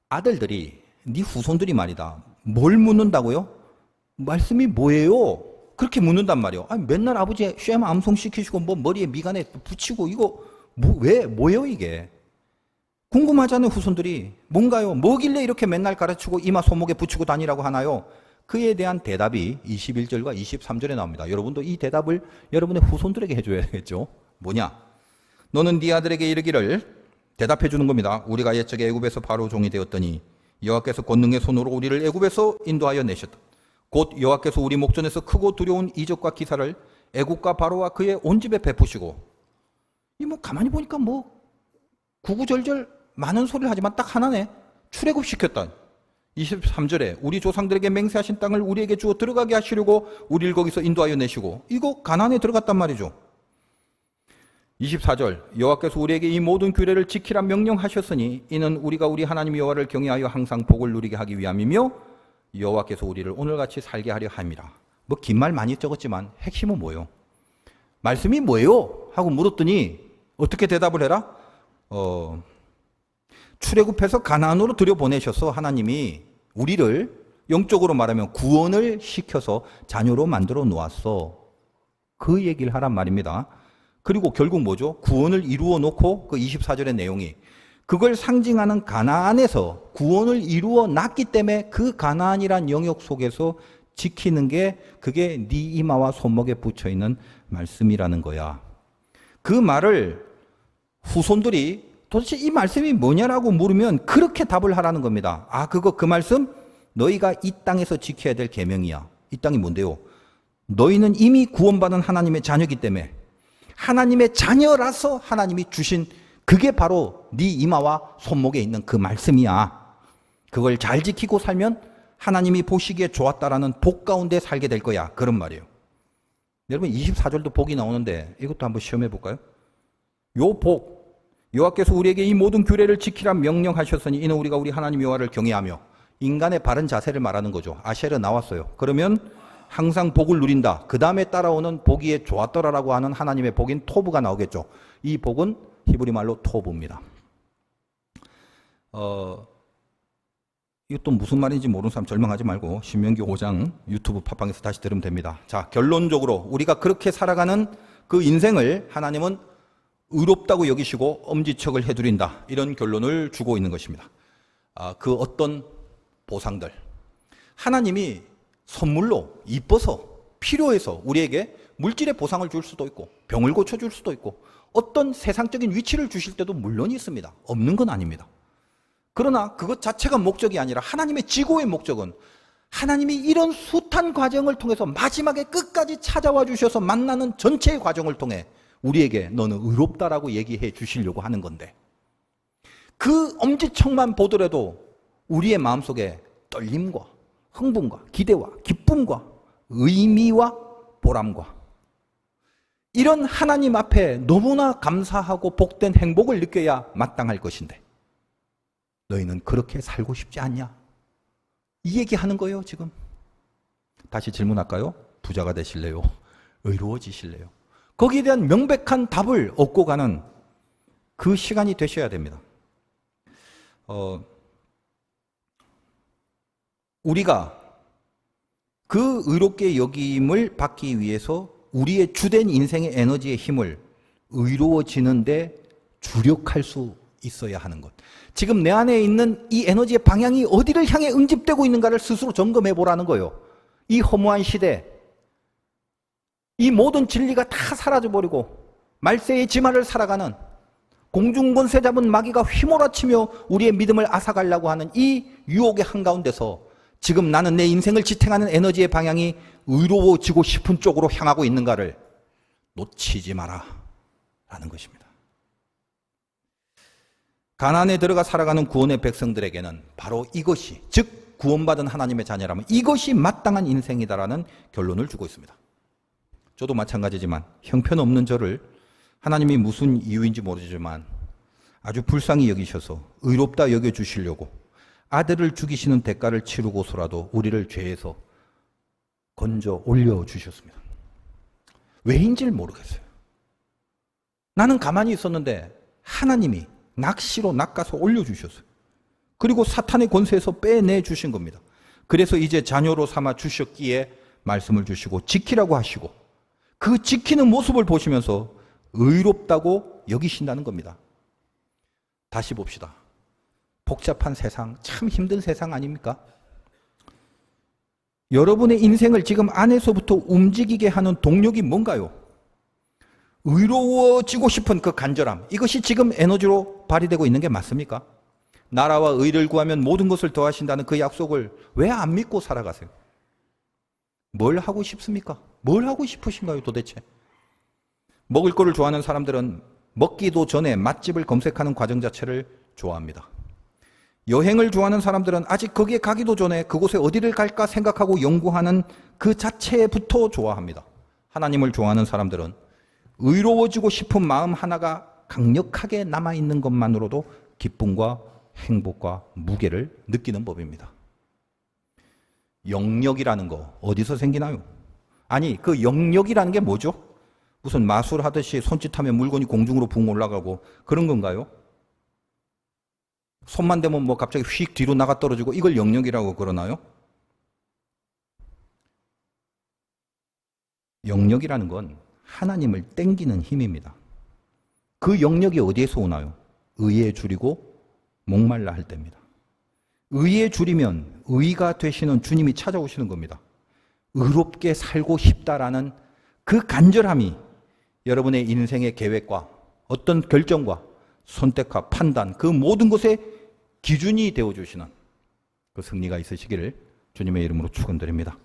[SPEAKER 1] 아들들이 네 후손들이 말이다. 뭘 묻는다고요? 말씀이 뭐예요? 그렇게 묻는단 말이에요. 아니, 맨날 아버지 쉐마 암송 시키시고 뭐 머리에 미간에 붙이고 이거 뭐예요 이게? 궁금하잖아요 후손들이. 뭔가요? 뭐길래 이렇게 맨날 가르치고 이마 손목에 붙이고 다니라고 하나요? 그에 대한 대답이 21절과 23절에 나옵니다. 여러분도 이 대답을 여러분의 후손들에게 해줘야겠죠. 뭐냐? 너는 네 아들에게 이르기를, 대답해 주는 겁니다. 우리가 옛적에 애굽에서 바로 종이 되었더니 여호와께서 권능의 손으로 우리를 애굽에서 인도하여 내셨다. 곧 여호와께서 우리 목전에서 크고 두려운 이적과 기사를 애국과 바로와 그의 온 집에 베푸시고, 이 뭐 가만히 보니까 뭐 구구절절 많은 소리를 하지만 딱 하나네. 출애굽 시켰다. 23절에 우리 조상들에게 맹세하신 땅을 우리에게 주어 들어가게 하시려고 우리를 거기서 인도하여 내시고, 이거 가나안에 들어갔단 말이죠. 24절 여호와께서 우리에게 이 모든 규례를 지키라 명령하셨으니 이는 우리가 우리 하나님 여호와를 경외하여 항상 복을 누리게 하기 위함이며 여호와께서 우리를 오늘같이 살게 하려 함이라. 뭐 긴 말 많이 적었지만 핵심은 뭐예요? 말씀이 뭐예요? 하고 물었더니 어떻게 대답을 해라? 출애굽해서 가나안으로 들여보내셔서 하나님이 우리를 영적으로 말하면 구원을 시켜서 자녀로 만들어 놓았어. 그 얘기를 하란 말입니다. 그리고 결국 뭐죠? 구원을 이루어 놓고 그 24절의 내용이 그걸 상징하는 가나안에서 구원을 이루어 놨기 때문에 그 가나안이란 영역 속에서 지키는 게 그게 네 이마와 손목에 붙여 있는 말씀이라는 거야. 그 말을 후손들이 도대체 이 말씀이 뭐냐라고 물으면 그렇게 답을 하라는 겁니다. 아, 그 말씀 너희가 이 땅에서 지켜야 될 계명이야. 이 땅이 뭔데요? 너희는 이미 구원받은 하나님의 자녀이기 때문에 하나님의 자녀라서 하나님이 주신 그게 바로 네 이마와 손목에 있는 그 말씀이야. 그걸 잘 지키고 살면 하나님이 보시기에 좋았다라는 복 가운데 살게 될 거야. 그런 말이에요. 여러분 24절도 복이 나오는데 이것도 한번 시험해 볼까요? 요 복, 여호와께서 우리에게 이 모든 규례를 지키라 명령하셨으니 이는 우리가 우리 하나님 여호와를 경외하며, 인간의 바른 자세를 말하는 거죠. 아셀은 나왔어요. 그러면 항상 복을 누린다. 그 다음에 따라오는 보기에 좋았더라라고 하는 하나님의 복인 토브가 나오겠죠. 이 복은 히브리 말로 토브입니다. 이것도 무슨 말인지 모르는 사람 절망하지 말고 신명기 5장 유튜브 팟빵에서 다시 들으면 됩니다. 자, 결론적으로 우리가 그렇게 살아가는 그 인생을 하나님은 의롭다고 여기시고 엄지척을 해드린다. 이런 결론을 주고 있는 것입니다. 그 어떤 보상들. 하나님이 선물로 이뻐서 필요해서 우리에게 물질의 보상을 줄 수도 있고 병을 고쳐줄 수도 있고 어떤 세상적인 위치를 주실 때도 물론 있습니다. 없는 건 아닙니다. 그러나 그것 자체가 목적이 아니라 하나님의 지고의 목적은 하나님이 이런 숱한 과정을 통해서 마지막에 끝까지 찾아와 주셔서 만나는 전체의 과정을 통해 우리에게 너는 의롭다라고 얘기해 주시려고 하는 건데, 그 엄지척만 보더라도 우리의 마음속에 떨림과 흥분과 기대와 기쁨과 의미와 보람과 이런 하나님 앞에 너무나 감사하고 복된 행복을 느껴야 마땅할 것인데 너희는 그렇게 살고 싶지 않냐? 이 얘기하는 거예요 지금. 다시 질문할까요? 부자가 되실래요? 의로워지실래요? 거기에 대한 명백한 답을 얻고 가는 그 시간이 되셔야 됩니다. 우리가 그 의롭게 여김을 받기 위해서 우리의 주된 인생의 에너지의 힘을 의로워지는데 주력할 수 있어야 하는 것. 지금 내 안에 있는 이 에너지의 방향이 어디를 향해 응집되고 있는가를 스스로 점검해 보라는 거예요. 이 허무한 시대, 이 모든 진리가 다 사라져버리고 말세의 지마를 살아가는 공중권세 잡은 마귀가 휘몰아치며 우리의 믿음을 앗아가려고 하는 이 유혹의 한가운데서 지금 나는 내 인생을 지탱하는 에너지의 방향이 의로워지고 싶은 쪽으로 향하고 있는가를 놓치지 마라 라는 것입니다. 가나안에 들어가 살아가는 구원의 백성들에게는 바로 이것이, 즉 구원받은 하나님의 자녀라면 이것이 마땅한 인생이다라는 결론을 주고 있습니다. 저도 마찬가지지만 형편없는 저를 하나님이 무슨 이유인지 모르지만 아주 불쌍히 여기셔서 의롭다 여겨주시려고 아들을 죽이시는 대가를 치르고서라도 우리를 죄에서 건져 올려주셨습니다. 왜인지를 모르겠어요. 나는 가만히 있었는데 하나님이 낚시로 낚아서 올려주셨어요. 그리고 사탄의 권세에서 빼내주신 겁니다. 그래서 이제 자녀로 삼아 주셨기에 말씀을 주시고 지키라고 하시고 그 지키는 모습을 보시면서 의롭다고 여기신다는 겁니다. 다시 봅시다. 복잡한 세상, 참 힘든 세상 아닙니까? 여러분의 인생을 지금 안에서부터 움직이게 하는 동력이 뭔가요? 의로워지고 싶은 그 간절함, 이것이 지금 에너지로 발휘되고 있는 게 맞습니까? 나라와 의를 구하면 모든 것을 더하신다는 그 약속을 왜 안 믿고 살아가세요? 뭘 하고 싶습니까? 뭘 하고 싶으신가요, 도대체? 먹을 거를 좋아하는 사람들은 먹기도 전에 맛집을 검색하는 과정 자체를 좋아합니다. 여행을 좋아하는 사람들은 아직 거기에 가기도 전에 그곳에 어디를 갈까 생각하고 연구하는 그 자체부터 좋아합니다. 하나님을 좋아하는 사람들은 의로워지고 싶은 마음 하나가 강력하게 남아있는 것만으로도 기쁨과 행복과 무게를 느끼는 법입니다. 영력이라는 거 어디서 생기나요? 아니, 그 영력이라는 게 뭐죠? 무슨 마술하듯이 손짓하면 물건이 공중으로 붕 올라가고 그런 건가요? 손만 대면 뭐 갑자기 휙 뒤로 나가 떨어지고 이걸 영력이라고 그러나요? 영력이라는 건 하나님을 땡기는 힘입니다. 그 영력이 어디에서 오나요? 의에 줄이고 목말라 할 때입니다. 의에 줄이면 의가 되시는 주님이 찾아오시는 겁니다. 의롭게 살고 싶다라는 그 간절함이 여러분의 인생의 계획과 어떤 결정과 선택과 판단 그 모든 것의 기준이 되어주시는 그 승리가 있으시기를 주님의 이름으로 축원드립니다.